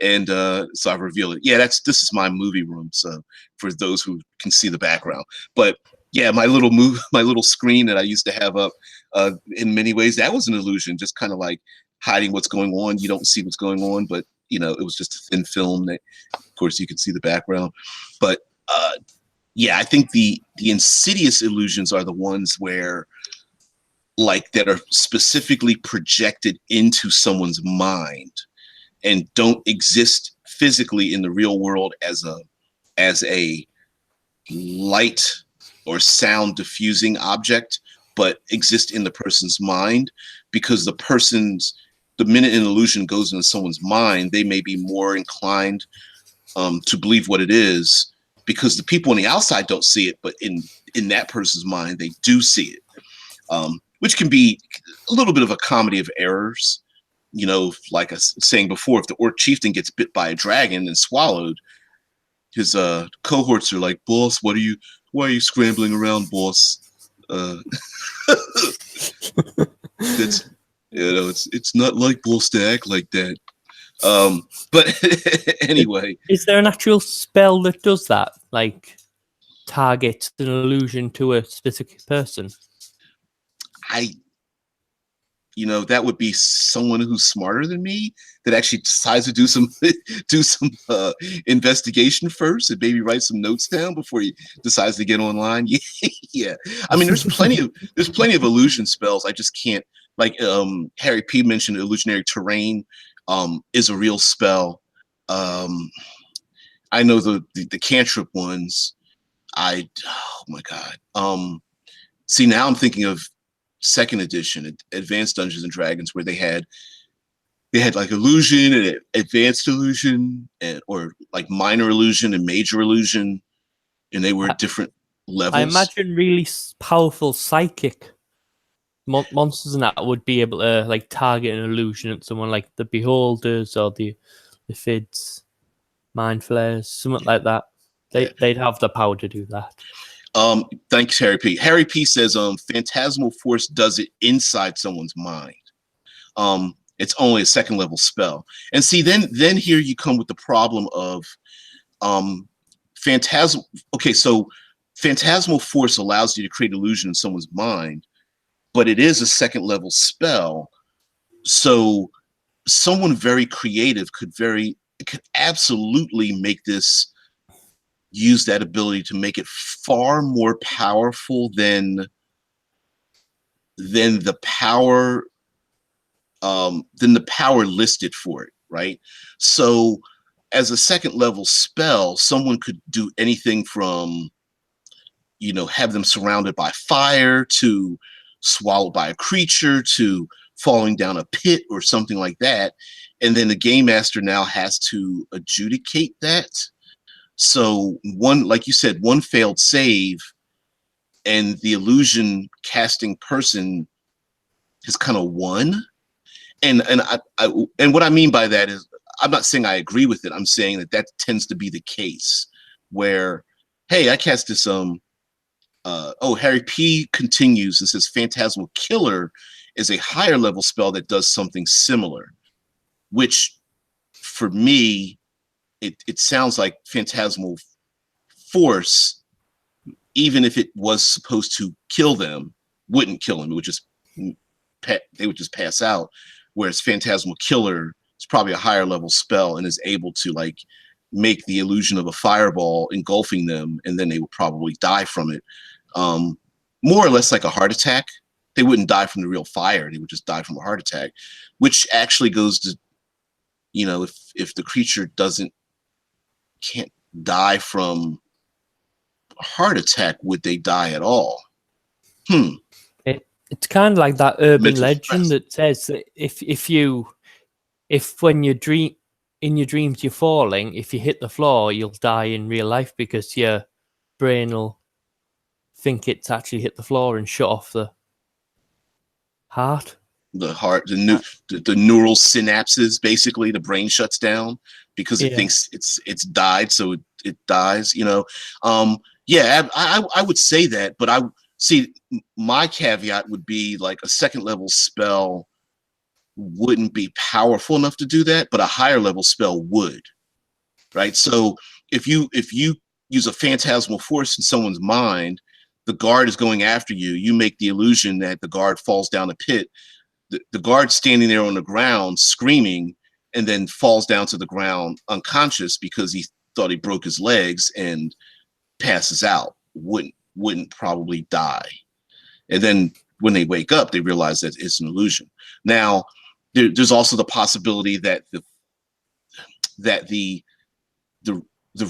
And so I reveal it. Yeah, this is my movie room, so for those who can see the background. But yeah, my little screen that I used to have up, in many ways that was an illusion, just kind of like hiding what's going on. You don't see what's going on, but it was just a thin film that, of course, you could see the background. But I think the insidious illusions are the ones where, like, that are specifically projected into someone's mind and don't exist physically in the real world as a light or sound diffusing object, but exist in the person's mind, because the minute an illusion goes into someone's mind, they may be more inclined to believe what it is, because the people on the outside don't see it, but in that person's mind, they do see it. Which can be a little bit of a comedy of errors. Like I was saying before, if the orc chieftain gets bit by a dragon and swallowed, his cohorts are like, boss, why are you scrambling around, boss? That's You know, it's not like balls to act like that. But anyway, Is there an actual spell that does that? Like targets an illusion to a specific person? I that would be someone who's smarter than me that actually decides to do some do some investigation first and maybe write some notes down before he decides to get online. Yeah. I mean, there's plenty of illusion spells. I just can't, like Harry P mentioned illusionary terrain is a real spell. Um I know the cantrip ones. Oh my god. See, now I'm thinking of second edition, Advanced Dungeons and Dragons, where they had like illusion and advanced illusion, and or like minor illusion and major illusion, and they were I, different I levels. imagine really powerful psychic monsters and that would be able to like target an illusion at someone, like the Beholders or the Fids, Mind Flayers, something like that. Yeah. They'd have the power to do that. Thanks, Harry P. Harry P says, Phantasmal Force does it inside someone's mind. It's only a second level spell. And see, then here you come with the problem of phantasm. Okay, so Phantasmal Force allows you to create illusion in someone's mind, but it is a second level spell. So someone very creative could absolutely make this, use that ability to make it far more powerful than the power listed for it, right? So as a second level spell, someone could do anything from, have them surrounded by fire to swallowed by a creature to falling down a pit or something like that. And then the game master now has to adjudicate that. So one, like you said, one failed save and the illusion casting person has kind of won. And and what I mean by that is, I'm not saying I agree with it. I'm saying that tends to be the case where, hey, I cast this Harry P continues and says Phantasmal Killer is a higher level spell that does something similar, which for me, it sounds like Phantasmal Force, even if it was supposed to kill them, wouldn't kill them. It would just, they would just pass out. Whereas Phantasmal Killer is probably a higher level spell and is able to like make the illusion of a fireball engulfing them, and then they would probably die from it. More or less like a heart attack. They wouldn't die from the real fire. They would just die from a heart attack, which actually goes to, if the creature can't die from a heart attack, would they die at all? It's kind of like that urban Mental legend stress. that says that if when you dream in your dreams you're falling, if you hit the floor, you'll die in real life because your brain will think it's actually hit the floor and shut off the heart. The heart, the neural synapses, basically, the brain shuts down because it thinks it's died, so it dies. Yeah, I would say that, but I see my caveat would be like a second level spell wouldn't be powerful enough to do that, but a higher level spell would, right? So if you use a Phantasmal Force in someone's mind, the guard is going after you. You make the illusion that the guard falls down a pit. The guard standing there on the ground screaming and then falls down to the ground unconscious because he thought he broke his legs and passes out. Wouldn't probably die. And then when they wake up, they realize that it's an illusion. Now, there's also the possibility that the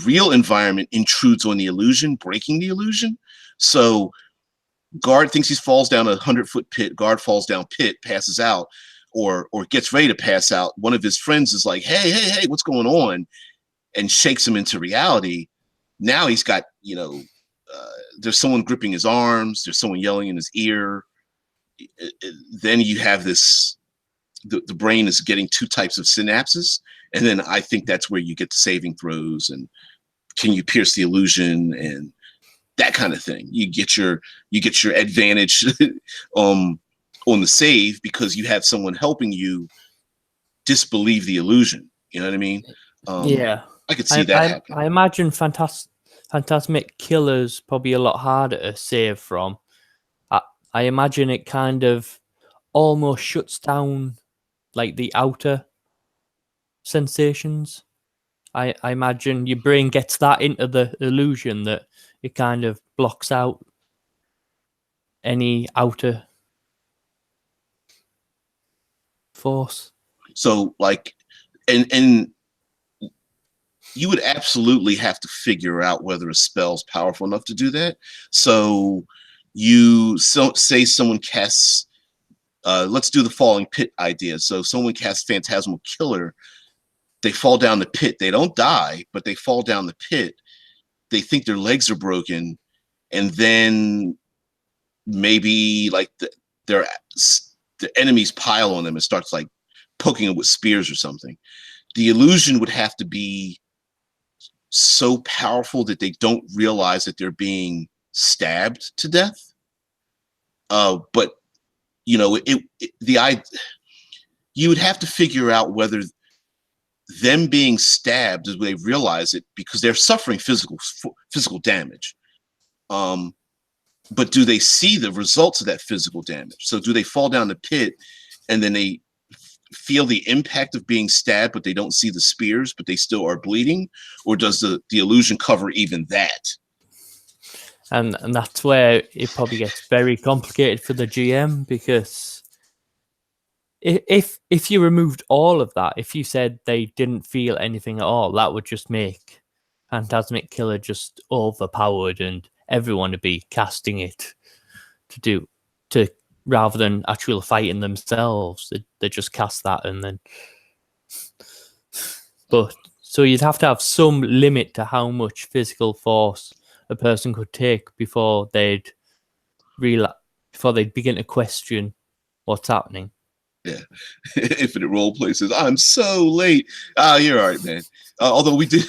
real environment intrudes on the illusion, breaking the illusion. So guard thinks he falls down a 100-foot pit. Guard falls down pit, passes out, or gets ready to pass out. One of his friends is like, hey, what's going on? And shakes him into reality. Now he's got, there's someone gripping his arms. There's someone yelling in his ear. Then you have this, the brain is getting two types of synapses. And then I think that's where you get the saving throws and can you pierce the illusion and that kind of thing. You get your advantage on the save because you have someone helping you disbelieve the illusion. You know what I mean? Yeah, I could see that happening. I imagine Phantasmic Killer's probably a lot harder to save from. I imagine it kind of almost shuts down like the outer sensations. I imagine your brain gets that into the illusion that it kind of blocks out any outer force. So like, and you would absolutely have to figure out whether a spell's powerful enough to do that. So say someone casts, let's do the falling pit idea. So someone casts Phantasmal Killer, they fall down the pit. They don't die, but they fall down the pit. They think their legs are broken, and then maybe like the enemies pile on them and starts like poking them with spears or something. The illusion would have to be so powerful that they don't realize that they're being stabbed to death. But you know, you would have to figure out whether them being stabbed, as they realize it, because they're suffering physical damage. But do they see the results of that physical damage? So do they fall down the pit and then they feel the impact of being stabbed, but they don't see the spears, but they still are bleeding? Or does the illusion cover even that? And that's where it probably gets very complicated for the GM, because if you removed all of that, if you said they didn't feel anything at all, that would just make Phantasmic Killer just overpowered, and everyone would be casting it to rather than actually fighting themselves. They just cast that and then. But so you'd have to have some limit to how much physical force a person could take before they'd begin to question what's happening. Yeah, Infinite Role Play says I'm so late. You're all right, man. Although we did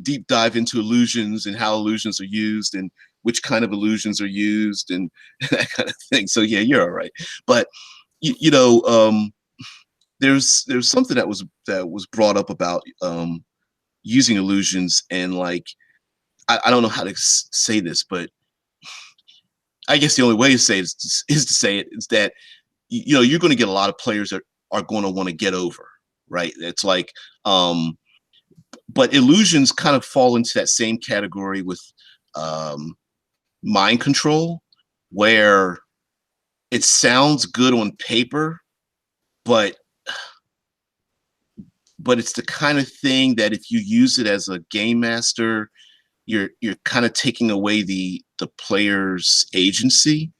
deep dive into illusions and how illusions are used and which kind of illusions are used and that kind of thing. So yeah, you're all right. But there's something that was brought up about using illusions, and like I don't know how to say this, but I guess the only way to say it is to say it is that you're going to get a lot of players that are going to want to get over, right? It's like, but illusions kind of fall into that same category with mind control, where it sounds good on paper, but it's the kind of thing that if you use it as a game master, you're kind of taking away the player's agency.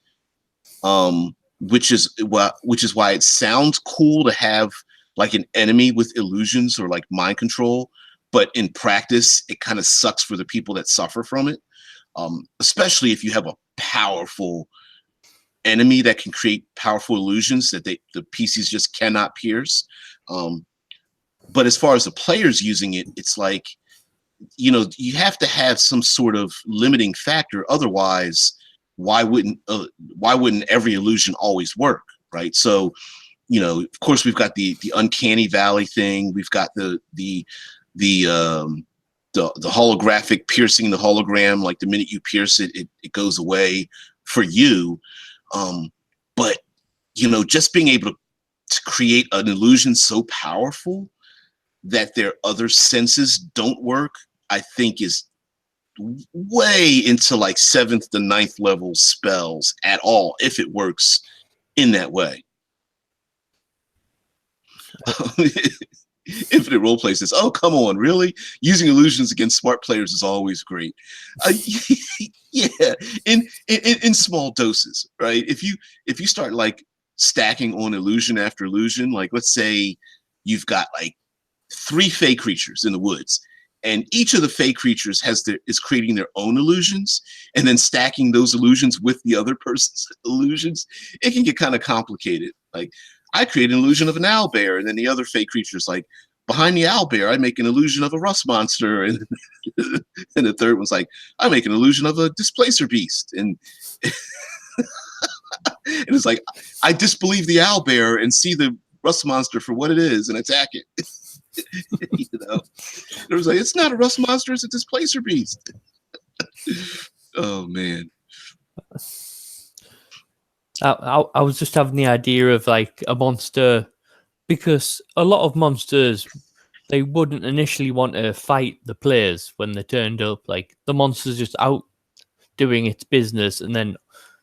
Which is why it sounds cool to have like an enemy with illusions or like mind control, but in practice it kind of sucks for the people that suffer from it, especially if you have a powerful enemy that can create powerful illusions that the PCs just cannot pierce. But as far as the players using it, it's like, you have to have some sort of limiting factor, otherwise why wouldn't every illusion always work, right? So, of course we've got the uncanny valley thing. We've got the holographic piercing the hologram. Like the minute you pierce it, it goes away for you. But just being able to create an illusion so powerful that their other senses don't work, I think is way into like 7th to 9th level spells at all, if it works in that way. Infinite Roleplay says, oh, come on, really? Using illusions against smart players is always great. Yeah, in small doses, right? If you start like stacking on illusion after illusion, like let's say you've got like 3 fey creatures in the woods, and each of the fey creatures is creating their own illusions and then stacking those illusions with the other person's illusions, it can get kind of complicated. Like I create an illusion of an owlbear, and then the other fey creatures like behind the owlbear, I make an illusion of a rust monster, and and the third one's like I make an illusion of a displacer beast, and And it's like, I disbelieve the owlbear and see the rust monster for what it is and attack it. You know, it was like, it's not a rust monster, it's a displacer beast. Oh man. I was just having the idea of like a monster, because a lot of monsters, they wouldn't initially want to fight the players when they turned up. Like the monster's just out doing its business, and then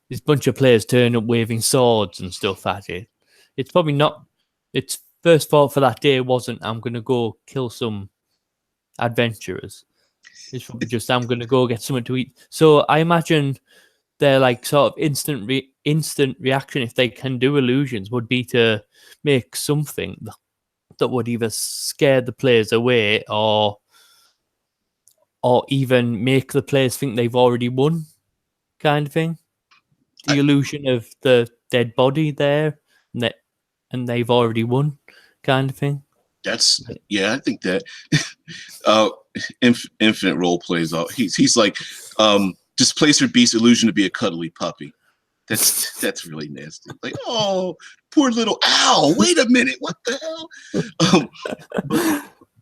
this bunch of players turn up waving swords and stuff at it. It's probably not. Its first thought for that day wasn't, I'm going to go kill some adventurers. It's probably just, I'm going to go get something to eat. So I imagine their like sort of instant reaction, if they can do illusions, would be to make something that would either scare the players away or even make the players think they've already won, kind of thing. The illusion of the dead body there, and they've already won, kind of thing. That's, yeah, I think that. Infinite role plays out. He's like, displacer beast illusion to be a cuddly puppy. That's really nasty. Like, oh, poor little owl. Wait a minute, what the hell?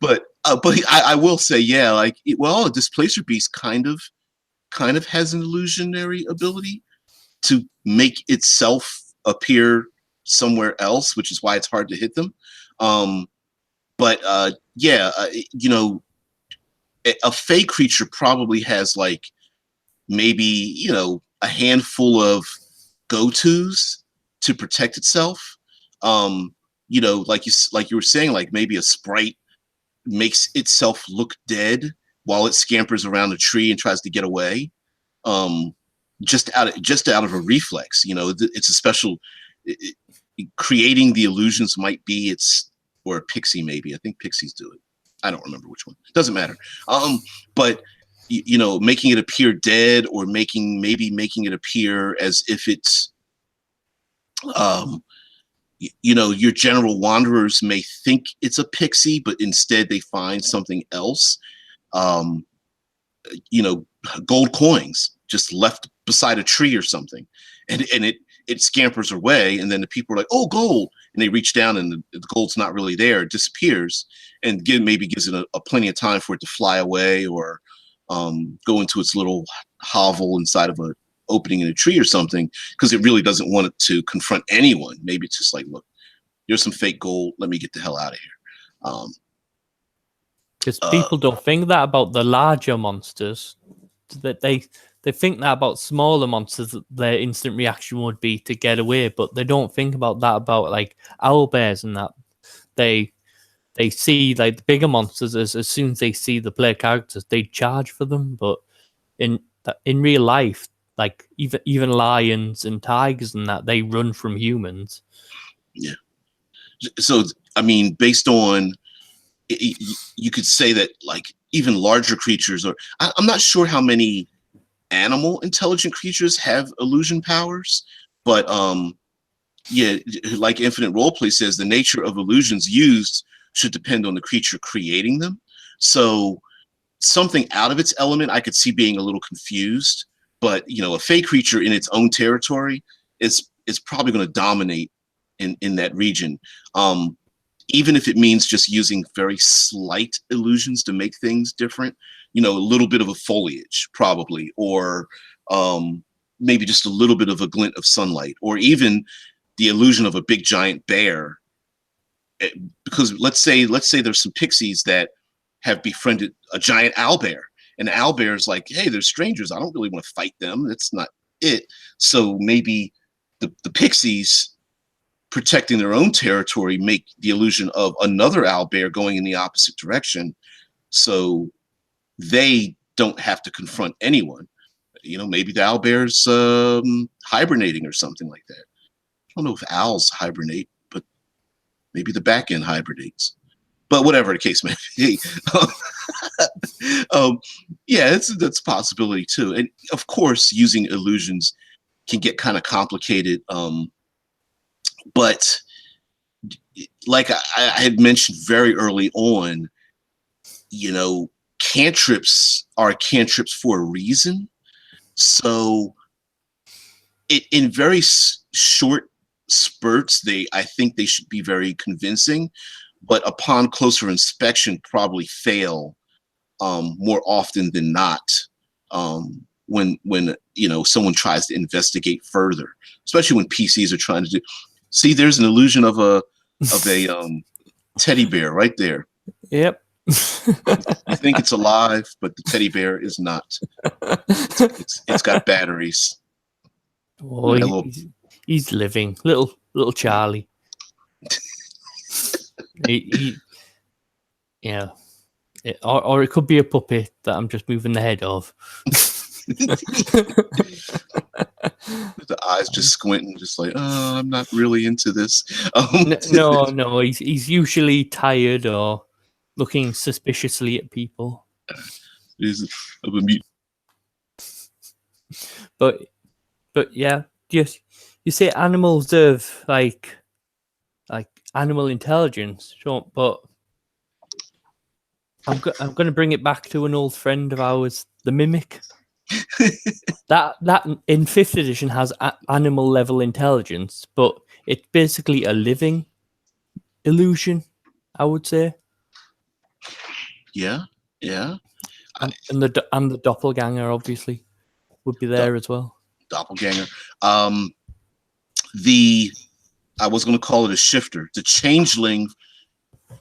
But I will say, yeah, like, well, a displacer beast kind of has an illusionary ability to make itself appear somewhere else, which is why it's hard to hit them. You know, a fey creature probably has like maybe, you know, a handful of go-tos to protect itself. You know, like you were saying, like maybe a sprite makes itself look dead while it scampers around a tree and tries to get away. Just out of a reflex, you know, it's a special. Creating the illusions might be or a pixie, maybe. I think pixies do it. I don't remember which one. Doesn't matter. But you know, making it appear dead, or making it appear as if it's, you know, your general wanderers may think it's a pixie, but instead they find something else. You know, gold coins just left beside a tree or something, and it scampers away, and then the people are like, oh, gold, and they reach down and the gold's not really there, it disappears, and maybe gives it a plenty of time for it to fly away, or go into its little hovel inside of a opening in a tree or something, because it really doesn't want it to confront anyone. Maybe it's just like, look, here's some fake gold, let me get the hell out of here. Because people don't think that about the larger monsters. That they think that about smaller monsters, that their instant reaction would be to get away, but they don't think about that about like owlbears and that. They see like the bigger monsters, as soon as they see the player characters, they charge for them. But in real life, like even lions and tigers and that, they run from humans. Yeah. So I mean, based on, you could say that like even larger creatures, or I'm not sure how many animal intelligent creatures have illusion powers, but yeah, like Infinite Roleplay says, the nature of illusions used should depend on the creature creating them. So something out of its element, I could see being a little confused, but you know, a fey creature in its own territory is probably going to dominate in that region. Even if it means just using very slight illusions to make things different, you know, a little bit of a foliage probably, or maybe just a little bit of a glint of sunlight, or even the illusion of a big giant bear. Because let's say there's some pixies that have befriended a giant owlbear, and the owlbear is like, hey, they're strangers, I don't really want to fight them, that's not it. So maybe the pixies protecting their own territory make the illusion of another owlbear going in the opposite direction, so they don't have to confront anyone. You know, maybe the owlbear's hibernating or something like that. I don't know if owls hibernate, but maybe the back end hibernates. But whatever the case may be, yeah, that's a possibility too. And of course, using illusions can get kind of complicated. But like I had mentioned very early on, you know, cantrips are cantrips for a reason. So in very short spurts, I think they should be very convincing, but upon closer inspection, probably fail more often than not. When someone tries to investigate further, especially when PCs are trying to do. See, there's an illusion of a teddy bear right there. Yep. You think it's alive, but the teddy bear is not. It's got batteries. Oh, he's living, little Charlie. Yeah, or it could be a puppet that I'm just moving the head of. The eyes just squinting, just like, oh, I'm not really into this. No, he's usually tired or looking suspiciously at people. But yeah, you say animals have like animal intelligence, sure, but I'm going to bring it back to an old friend of ours, the mimic. that in 5th edition has animal level intelligence, but it's basically a living illusion, I would say. Yeah. And the doppelganger obviously would be there as well. Doppelganger. I was going to call it a shifter. The changeling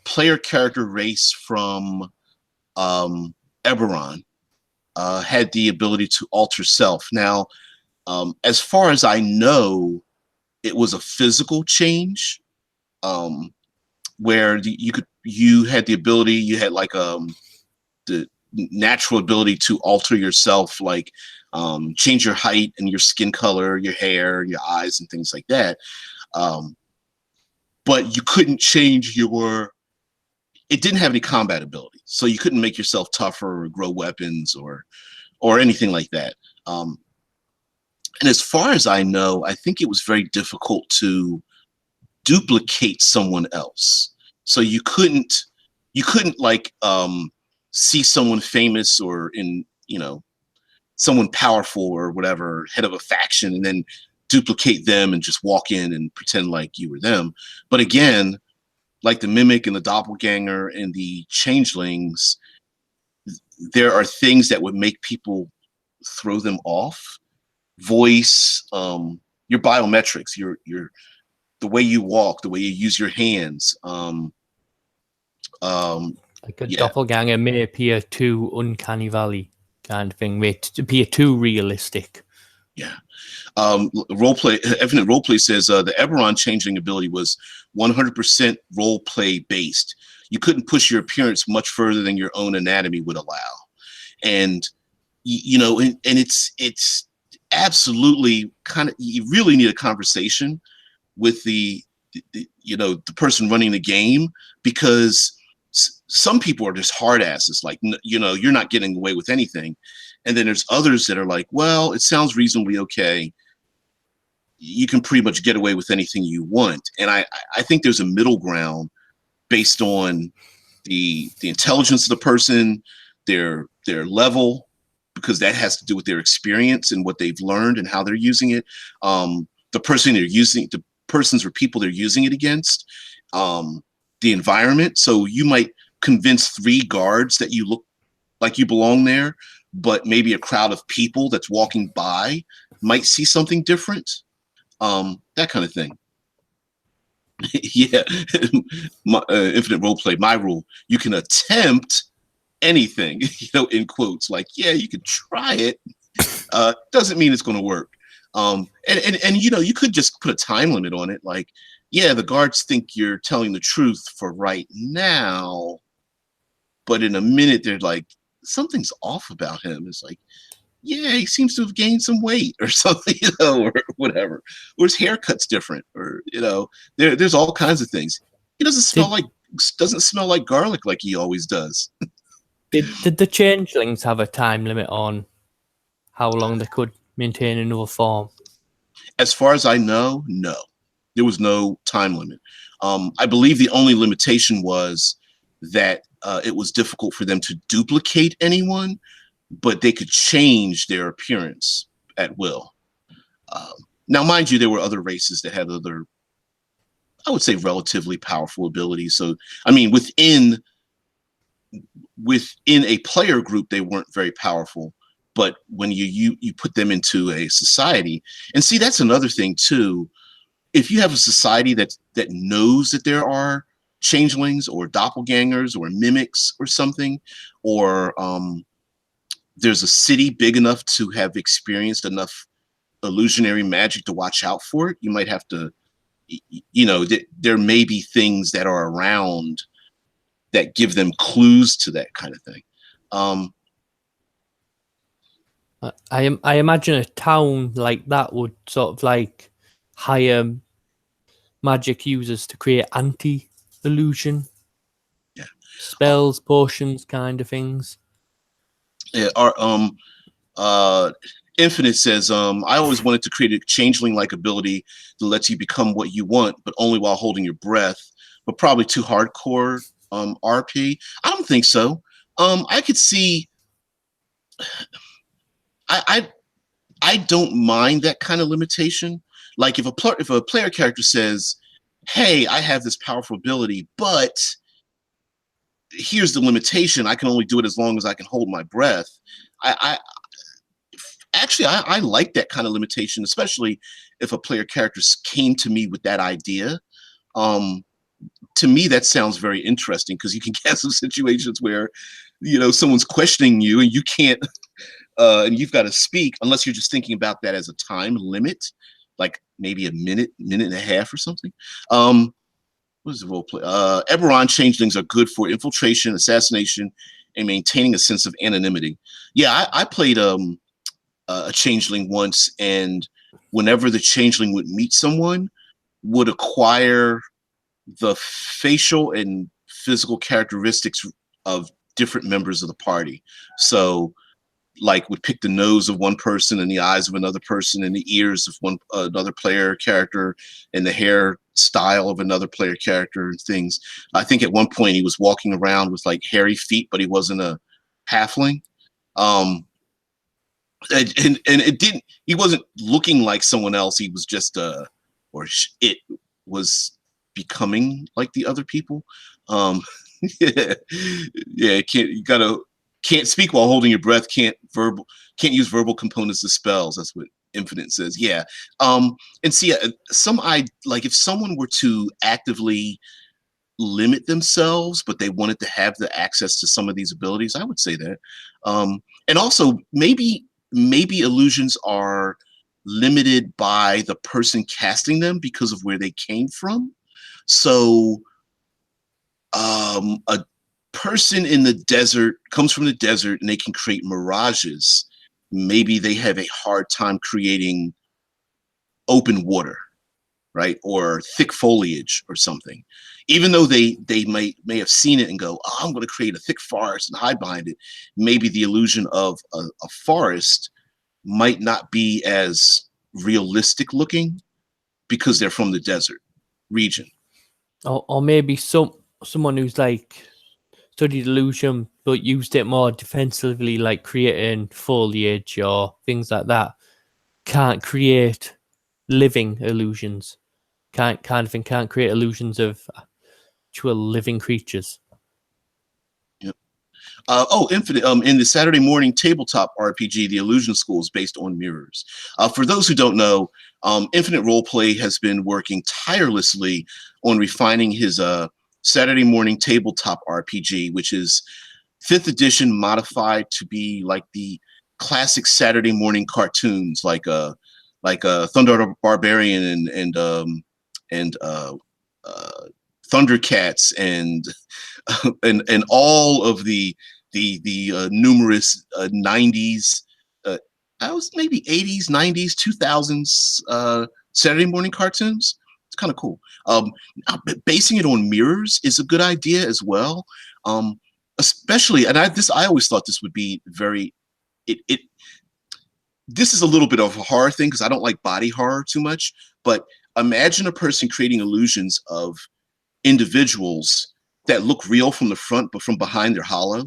player character race from Eberron had the ability to alter self. Now, as far as I know, it was a physical change, where you had the ability, you had like the natural ability to alter yourself, like change your height and your skin color, your hair, your eyes, and things like that. But you couldn't change it didn't have any combat ability, so you couldn't make yourself tougher or grow weapons or anything like that. And as far as I know, I think it was very difficult to duplicate someone else. So you couldn't like see someone famous or someone powerful or whatever, head of a faction, and then duplicate them and just walk in and pretend like you were them. But again, like the mimic and the doppelganger and the changelings, there are things that would make people throw them off. Voice, your biometrics, your the way you walk, the way you use your hands. Like a doppelganger may appear too uncanny valley kind of thing, may appear too realistic. Yeah. Infinite Roleplay says the Eberron changeling ability was 100% roleplay based. You couldn't push your appearance much further than your own anatomy would allow. And it's absolutely kind of, you really need a conversation with the person running the game, because some people are just hard asses, like, you're not getting away with anything. And then there's others that are like, well, it sounds reasonably okay. You can pretty much get away with anything you want. And I think there's a middle ground based on the intelligence of the person, their level, because that has to do with their experience and what they've learned and how they're using it. The persons or people they're using it against, the environment. So you might convince 3 guards that you look like you belong there, but maybe a crowd of people that's walking by might see something different. That kind of thing. Yeah. Infinite Roleplay, my rule, you can attempt anything, in quotes, like, yeah, you could try it. Doesn't mean it's going to work. And you could just put a time limit on it. Like, yeah, the guards think you're telling the truth for right now, but in a minute they're like, something's off about him. It's like, yeah, he seems to have gained some weight or something, or whatever, or his haircut's different, or there's all kinds of things. He doesn't smell like garlic like he always does. Did the changelings have a time limit on how long they could maintain another form? As far as I know, no. There was no time limit. I believe the only limitation was that it was difficult for them to duplicate anyone, but they could change their appearance at will. Now, mind you, there were other races that had other, I would say, relatively powerful abilities. So, I mean, within a player group, they weren't very powerful. But when you put them into a society, and see, that's another thing too. If you have a society that knows that there are changelings or doppelgangers or mimics or something, or there's a city big enough to have experienced enough illusionary magic to watch out for it, you might have to, there may be things that are around that give them clues to that kind of thing. I imagine a town like that would sort of like hire magic users to create anti-illusion spells, potions, kind of things. Yeah, Infinite says, I always wanted to create a changeling-like ability that lets you become what you want, but only while holding your breath. But probably too hardcore RP. I don't think so. I could see. I don't mind that kind of limitation. Like if a player character says, "Hey, I have this powerful ability, but here's the limitation. I can only do it as long as I can hold my breath." I like that kind of limitation, especially if a player character came to me with that idea. To me, that sounds very interesting because you can get some situations where, someone's questioning you and you can't, and you've got to speak unless you're just thinking about that as a time limit, like maybe a minute and a half or something. What is the role play? Eberron changelings are good for infiltration, assassination, and maintaining a sense of anonymity. Yeah, I played a changeling once, and whenever the changeling would meet someone, would acquire the facial and physical characteristics of different members of the party. So, like, would pick the nose of one person and the eyes of another person and the ears of another player character and the hair style of another player character and things. I think at one point he was walking around with like hairy feet, but he wasn't a halfling. And it didn't. He wasn't looking like someone else. He was just it was becoming like the other people. Yeah, yeah. Can't speak while holding your breath. Can't use verbal components of spells. That's what Infinite says. Yeah. And see, like if someone were to actively limit themselves, but they wanted to have the access to some of these abilities, I would say that. And also maybe illusions are limited by the person casting them because of where they came from. So a person in the desert comes from the desert and they can create mirages. Maybe they have a hard time creating open water, right? Or thick foliage or something. Even though they may have seen it and go, "Oh, I'm going to create a thick forest and hide behind it." Maybe the illusion of a forest might not be as realistic looking because they're from the desert region. Or maybe someone who's like studied illusion but used it more defensively, like creating foliage or things like that, can't create living illusions. Can't create illusions of actual living creatures. Yep. Infinite. In the Saturday morning tabletop RPG, the Illusion School is based on mirrors. For those who don't know, Infinite Roleplay has been working tirelessly on refining his Saturday morning tabletop RPG, which is 5th edition modified to be like the classic Saturday morning cartoons, like Thunder Barbarian and Thundercats and all of the numerous 90s, I was maybe 80s, 90s, 2000s Saturday morning cartoons. It's kind of cool. Basing it on mirrors is a good idea as well. Especially, and I always thought this would be very. This is a little bit of a horror thing because I don't like body horror too much. But imagine a person creating illusions of individuals that look real from the front, but from behind they're hollow.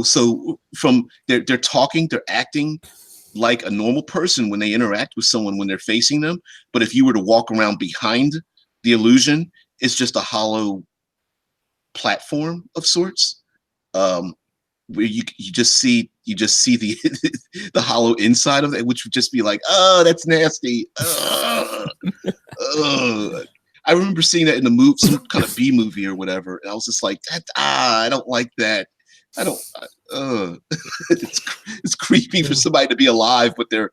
So from they're talking, they're acting, like a normal person when they interact with someone when they're facing them. But if you were to walk around behind the illusion, it's just a hollow platform of sorts. Where you just see the the hollow inside of it, which would just be like, oh, that's nasty. I remember seeing that in the movie, some kind of B movie or whatever, and I was just like, I don't like that. I don't. It's creepy for somebody to be alive, but their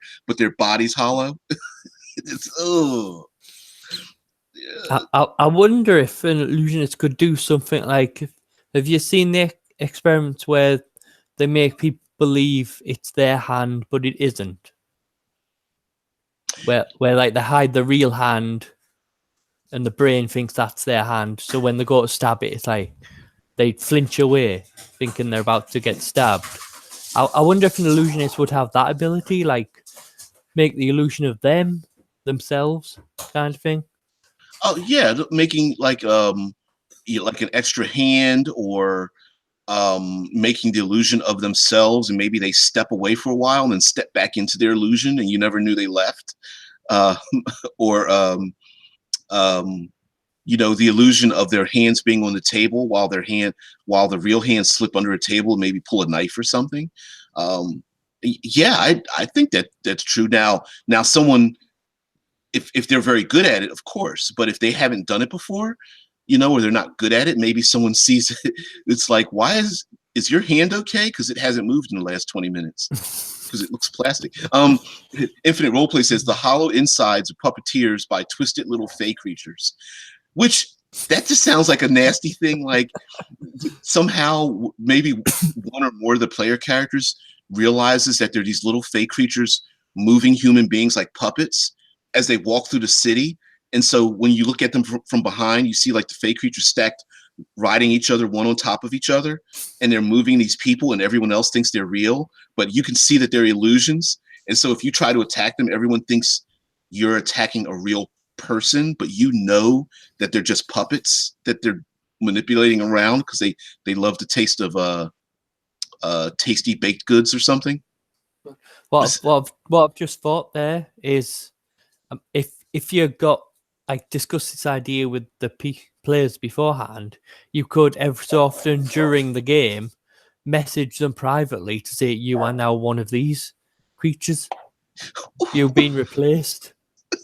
body's hollow. It's yeah. I wonder if an illusionist could do something like, have you seen the experiments where they make people believe it's their hand, but it isn't? Where like they hide the real hand and the brain thinks that's their hand. So when they go to stab it, it's like they flinch away thinking they're about to get stabbed. I wonder if an illusionist would have that ability, like make the illusion of themselves kind of thing. Oh yeah, making like like an extra hand, or making the illusion of themselves, and maybe they step away for a while and then step back into their illusion and you never knew they left. uh, or the illusion of their hands being on the table while the real hands slip under a table and maybe pull a knife or something. Yeah, I think that's true. Now someone, if they're very good at it, of course, but if they haven't done it before, or they're not good at it, maybe someone sees it. It's like, why is your hand okay? Because it hasn't moved in the last 20 minutes. Because it looks plastic. Infinite Roleplay says the hollow insides are puppeteers by twisted little fey creatures, which that just sounds like a nasty thing. Like somehow maybe one or more of the player characters realizes that they're these little fey creatures moving human beings like puppets as they walk through the city. And so when you look at them from behind, you see like the fey creatures stacked, riding each other, one on top of each other, and they're moving these people, and everyone else thinks they're real, but you can see that they're illusions. And so if you try to attack them, everyone thinks you're attacking a real person, but that they're just puppets that they're manipulating around because they love the taste of tasty baked goods or something. What I've just thought there is, if you got like discuss this idea with the players beforehand, you could every so often during the game message them privately to say you are now one of these creatures. You've been replaced,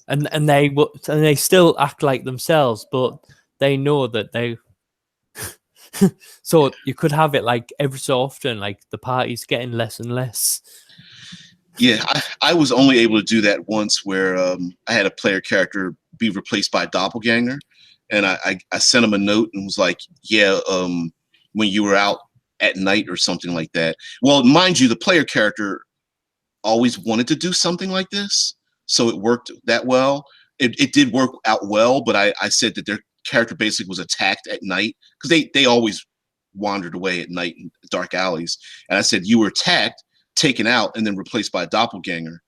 and they still act like themselves, but they know that they. So you could have it like every so often, like the party's getting less and less. Yeah, I was only able to do that once, where I had a player character be replaced by a doppelganger, and I sent him a note and was like, yeah, when you were out at night or something like that. Well, mind you, the player character always wanted to do something like this, so it worked that well. It did work out well, but I said that their character basically was attacked at night, because they always wandered away at night in dark alleys. And I said, you were attacked, taken out, and then replaced by a doppelganger.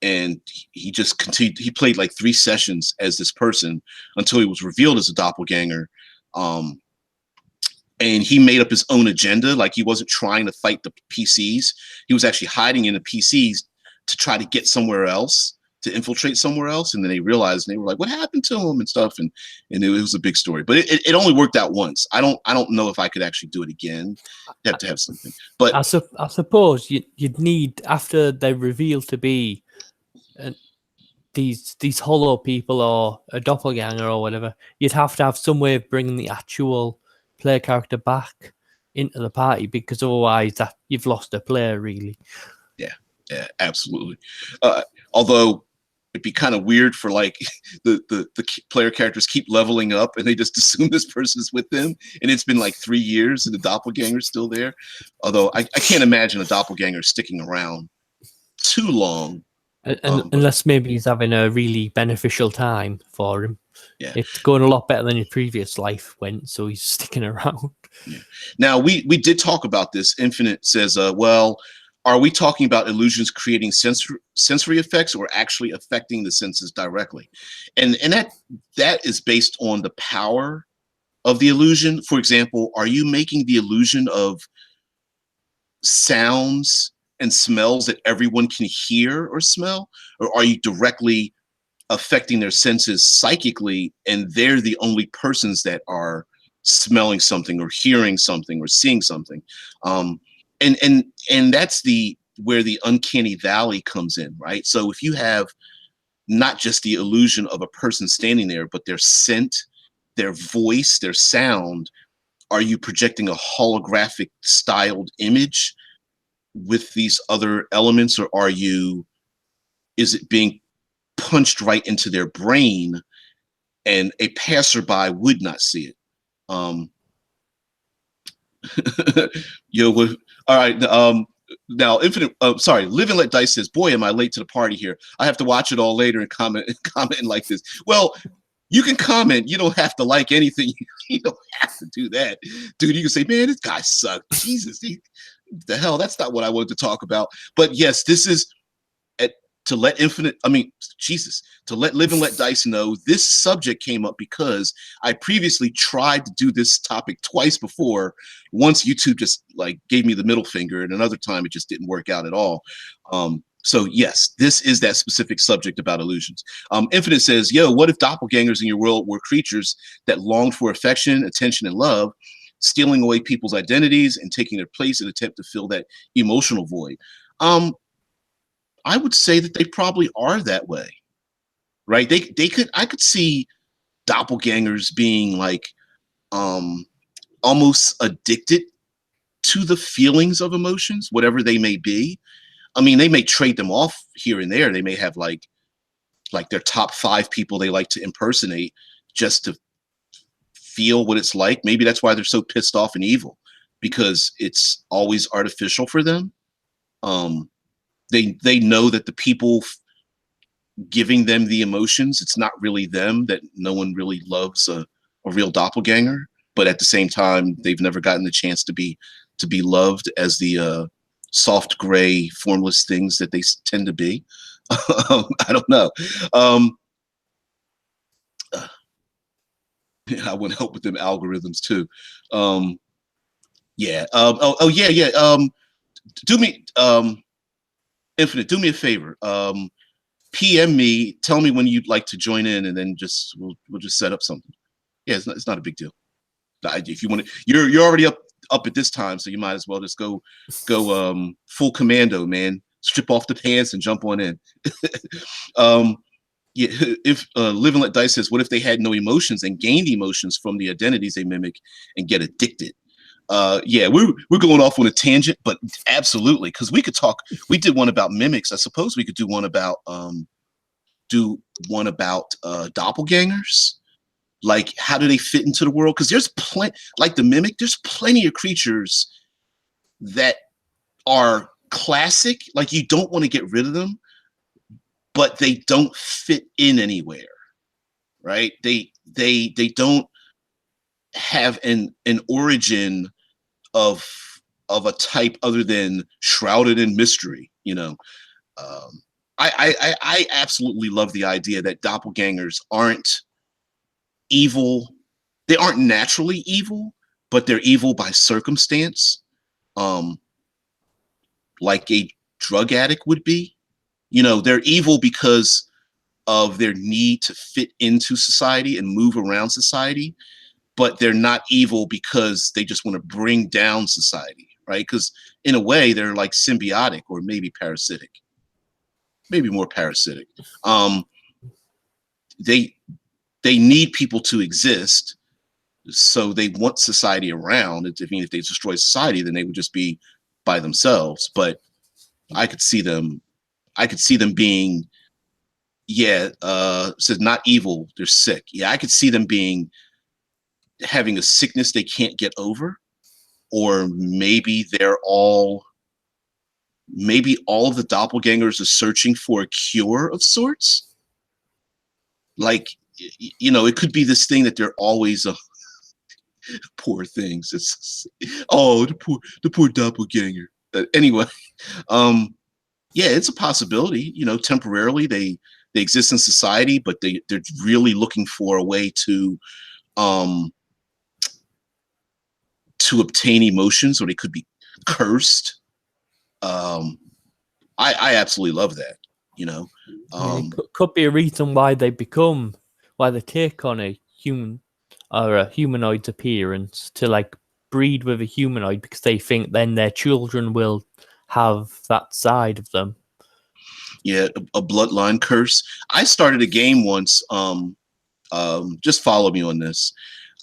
And he just continued. He played like 3 sessions as this person until he was revealed as a doppelganger. And he made up his own agenda. Like, he wasn't trying to fight the PCs. He was actually hiding in the PCs to try to get somewhere else, to infiltrate somewhere else. And then they realized, and they were like, what happened to him and stuff. And it was a big story, but it only worked out once. I don't know if I could actually do it again. You have to have something. But I suppose you'd need, after they reveal to be these hollow people or a doppelganger or whatever, you'd have to have some way of bringing the actual player character back into the party, because otherwise you've lost a player, really. Yeah, absolutely. Although it'd be kind of weird for like the player characters keep leveling up and they just assume this person's with them, and it's been like 3 years and the doppelganger's still there. Although I can't imagine a doppelganger sticking around too long. Unless maybe he's having a really beneficial time for him. Yeah, it's going a lot better than his previous life went, so he's sticking around. Yeah. Now we did talk about this. Infinite says, well, are we talking about illusions creating sensory effects, or actually affecting the senses directly? And that is based on the power of the illusion. For example, are you making the illusion of sounds and smells that everyone can hear or smell, or are you directly affecting their senses psychically, and they're the only persons that are smelling something or hearing something or seeing something? And that's the where the uncanny valley comes in, right? So if you have not just the illusion of a person standing there, but their scent, their voice, their sound, are you projecting a holographic styled image with these other elements, or is it being punched right into their brain and a passerby would not see it? Yo, all right. Now, Live and Let Dice says, "Boy, am I late to the party here. I have to watch it all later and comment like this." Well, you can comment. You don't have to like anything. You don't have to do that, dude. You can say, "Man, this guy sucked." Jesus, the hell, that's not what I wanted to talk about. But yes, this is to let to let Live and Let Dice know this subject came up because I previously tried to do this topic twice before. Once YouTube just like gave me the middle finger, and another time it just didn't work out at all. So yes, this is that specific subject about illusions. Infinite says, "Yo, what if doppelgangers in your world were creatures that longed for affection, attention, and love, stealing away people's identities and taking their place in an attempt to fill that emotional void?" I would say that they probably are that way, right? I could see doppelgangers being like almost addicted to the feelings of emotions, whatever they may be. I mean, they may trade them off here and there. They may have like their top 5 people they like to impersonate just to feel what it's like. Maybe that's why they're so pissed off and evil, because it's always artificial for them. They know that the people giving them the emotions, it's not really them, that no one really loves a real doppelganger, but at the same time they've never gotten the chance to be loved as the soft gray formless things that they tend to be. I don't know. I want to help with them algorithms too. Yeah. Yeah. Do me Infinite, do me a favor. PM me, tell me when you'd like to join in, and then we'll just set up something. Yeah, it's not a big deal. If you want to, you're already up at this time, so you might as well just go full commando, man. Strip off the pants and jump on in. Yeah, if Live and Let Dice says, what if they had no emotions and gained emotions from the identities they mimic and get addicted? Yeah, we're going off on a tangent, but absolutely, because we could talk. We did one about mimics. I suppose we could do one about doppelgangers. Like, how do they fit into the world? Because there's plenty, like the mimic. There's plenty of creatures that are classic. Like, you don't want to get rid of them, but they don't fit in anywhere, right? They don't have an origin of a type other than shrouded in mystery. I absolutely love the idea that doppelgangers aren't evil. They aren't naturally evil, but they're evil by circumstance, like a drug addict would be. They're evil because of their need to fit into society and move around society, but they're not evil because they just want to bring down society, right? Because in a way, they're like symbiotic, or maybe parasitic, maybe more parasitic. They need people to exist, so they want society around. If they destroy society, then they would just be by themselves. But I could see them being, says not evil, they're sick. Yeah, I could see them having a sickness they can't get over, or maybe all of the doppelgangers are searching for a cure of sorts. Like, it could be this thing that they're always poor things. The poor doppelganger. Anyway, yeah, it's a possibility. Temporarily they exist in society, but they're really looking for a way to obtain emotions, or they could be cursed. I absolutely love that. You know, Yeah, it could be a reason why they take on a human or a humanoid's appearance to like breed with a humanoid because they think then their children will have that side of them. yeah, a bloodline curse. I started a game once. Just follow me on this.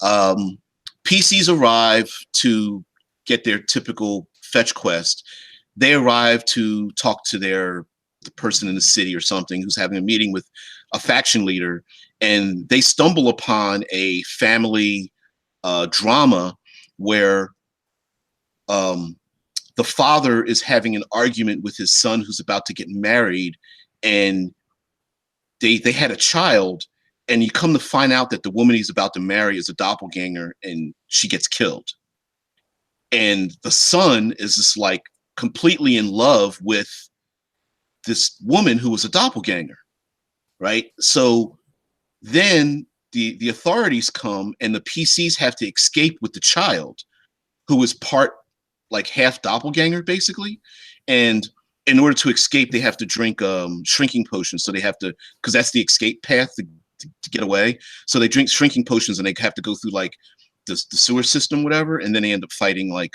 Um, PCs arrive to get their typical fetch quest. They arrive to talk to the person in the city or something who's having a meeting with a faction leader, and they stumble upon a family drama where um, the father is having an argument with his son who's about to get married, and they had a child, and you come to find out that the woman he's about to marry is a doppelganger, and she gets killed. And the son is just like completely in love with this woman who was a doppelganger, right? So then the authorities come, and the PCs have to escape with the child, who is part like half doppelganger basically, and in order to escape, they have to drink shrinking potions. So they have to, because that's the escape path to get away. So they drink shrinking potions, and they have to go through like the sewer system, whatever, and then they end up fighting like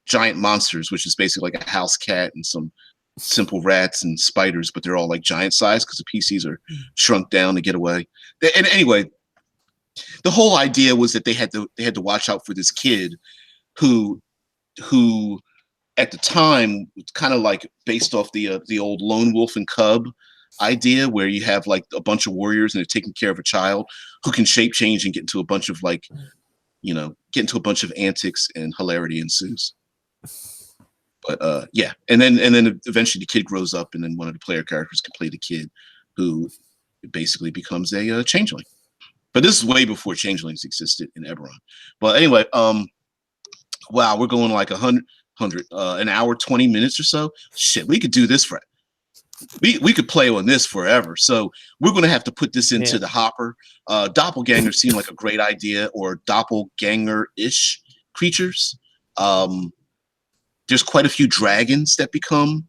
giant monsters, which is basically like a house cat and some simple rats and spiders, but they're all like giant size because the PCs are shrunk down to get away. And anyway, the whole idea was that they had to watch out for this kid who at the time was kind of like based off the old lone wolf and cub idea, where you have like a bunch of warriors and they're taking care of a child who can shape change and get into a bunch of like, get into a bunch of antics, and hilarity ensues. But yeah, and then eventually the kid grows up, and then one of the player characters can play the kid who basically becomes a changeling. But this is way before changelings existed in Eberron. But anyway, wow, we're going like 100 an hour 20 minutes or so. Shit, we could do this for we could play on this forever. So we're going to have to put this into the hopper. Doppelganger seemed like a great idea, or doppelganger-ish creatures. There's quite a few dragons that become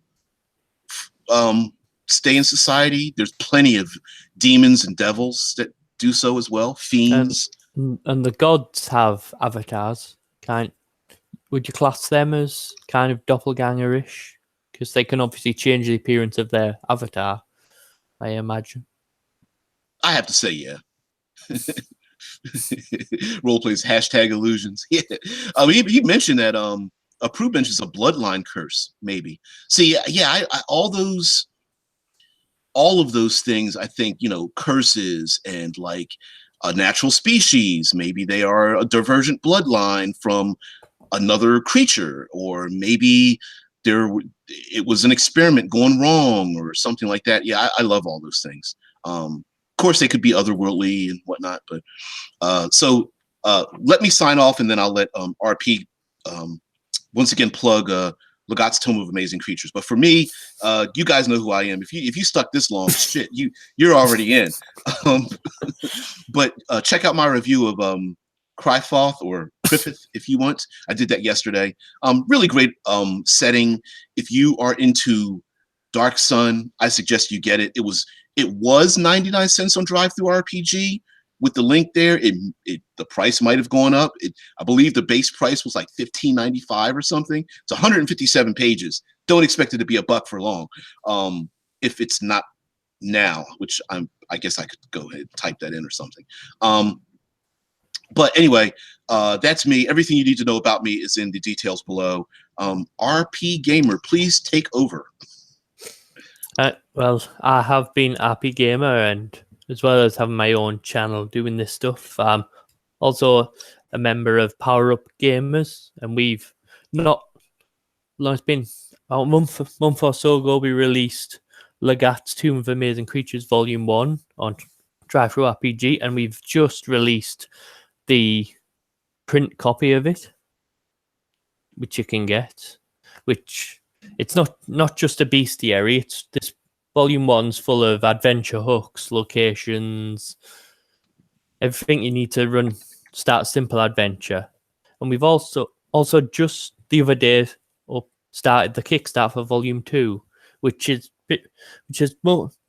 stay in society. There's plenty of demons and devils that do so as well. Fiends. And the gods have avatars. Would you class them as kind of doppelganger-ish? Because they can obviously change the appearance of their avatar, I imagine. I have to say, yeah. Roleplays #illusions. Yeah. He mentioned that a proof bench is a bloodline curse, maybe. See, yeah, all of those things, I think, curses and like a natural species, maybe they are a divergent bloodline from another creature, or maybe it was an experiment going wrong or something like that. Yeah, I love all those things. Of course, they could be otherworldly and whatnot, but so let me sign off, and then I'll let RP once again plug Legat's Tome of Amazing Creatures. But for me, you guys know who I am. If you stuck this long, shit, you're already in. But check out my review of Cryfoth, or Griffith, if you want. I did that yesterday. Really great setting. If you are into Dark Sun, I suggest you get it. It was 99 cents on DriveThruRPG. With the link there, the price might have gone up. I believe the base price was like $15.95 or something. It's 157 pages. Don't expect it to be $1 for long. If it's not now, which I guess I could go ahead and type that in or something. But anyway, that's me. Everything you need to know about me is in the details below. RP Gamer, please take over. Well, I have been RP Gamer, and as well as having my own channel doing this stuff, also a member of Power Up Gamers, and we've it's been about a month or so ago, we released Legat's Tomb of Amazing Creatures Volume 1 on DriveThruRPG, and we've just released the print copy of it, which you can get, which it's not just a bestiary. It's this Volume 1's full of adventure hooks, locations, everything you need to start a simple adventure. And we've also just the other day started the Kickstarter for Volume 2,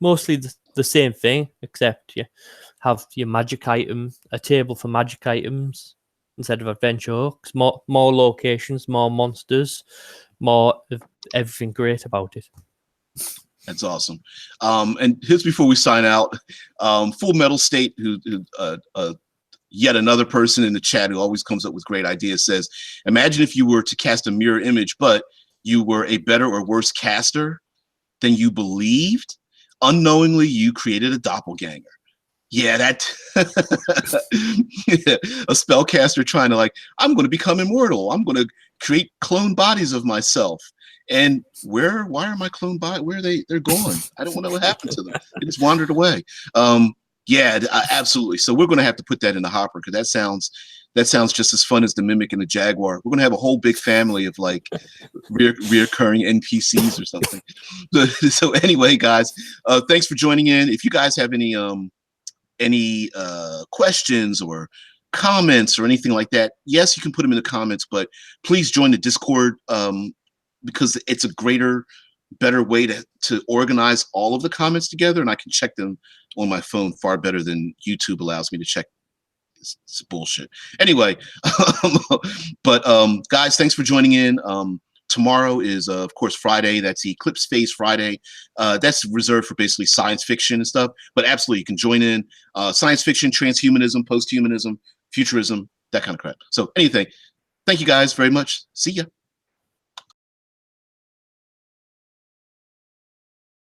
mostly the same thing, except you have your magic item, a table for magic items instead of adventure hooks, more locations, more monsters, more of everything great about it. That's awesome. And here's before we sign out, Full Metal State, who yet another person in the chat who always comes up with great ideas, says, imagine if you were to cast a mirror image, but you were a better or worse caster than you believed. Unknowingly, you created a doppelganger. Yeah, that a spellcaster trying to like, I'm going to become immortal. I'm going to create clone bodies of myself. And why are my clone bodies? Where are they? They're gone. I don't know what happened to them. They just wandered away. Yeah, absolutely. So we're going to have to put that in the hopper because that sounds just as fun as the Mimic and the Jaguar. We're going to have a whole big family of like reoccurring NPCs or something. So anyway, guys, thanks for joining in. If you guys have any questions or comments or anything like that, yes, you can put them in the comments, but please join the Discord because it's a better way to organize all of the comments together, and I can check them on my phone far better than YouTube allows me to check. It's bullshit. Anyway, but guys, thanks for joining in. Tomorrow is, of course, Friday. That's Eclipse Phase Friday. That's reserved for basically science fiction and stuff. But absolutely, you can join in science fiction, transhumanism, posthumanism, futurism, that kind of crap. So anything. Thank you guys very much. See ya.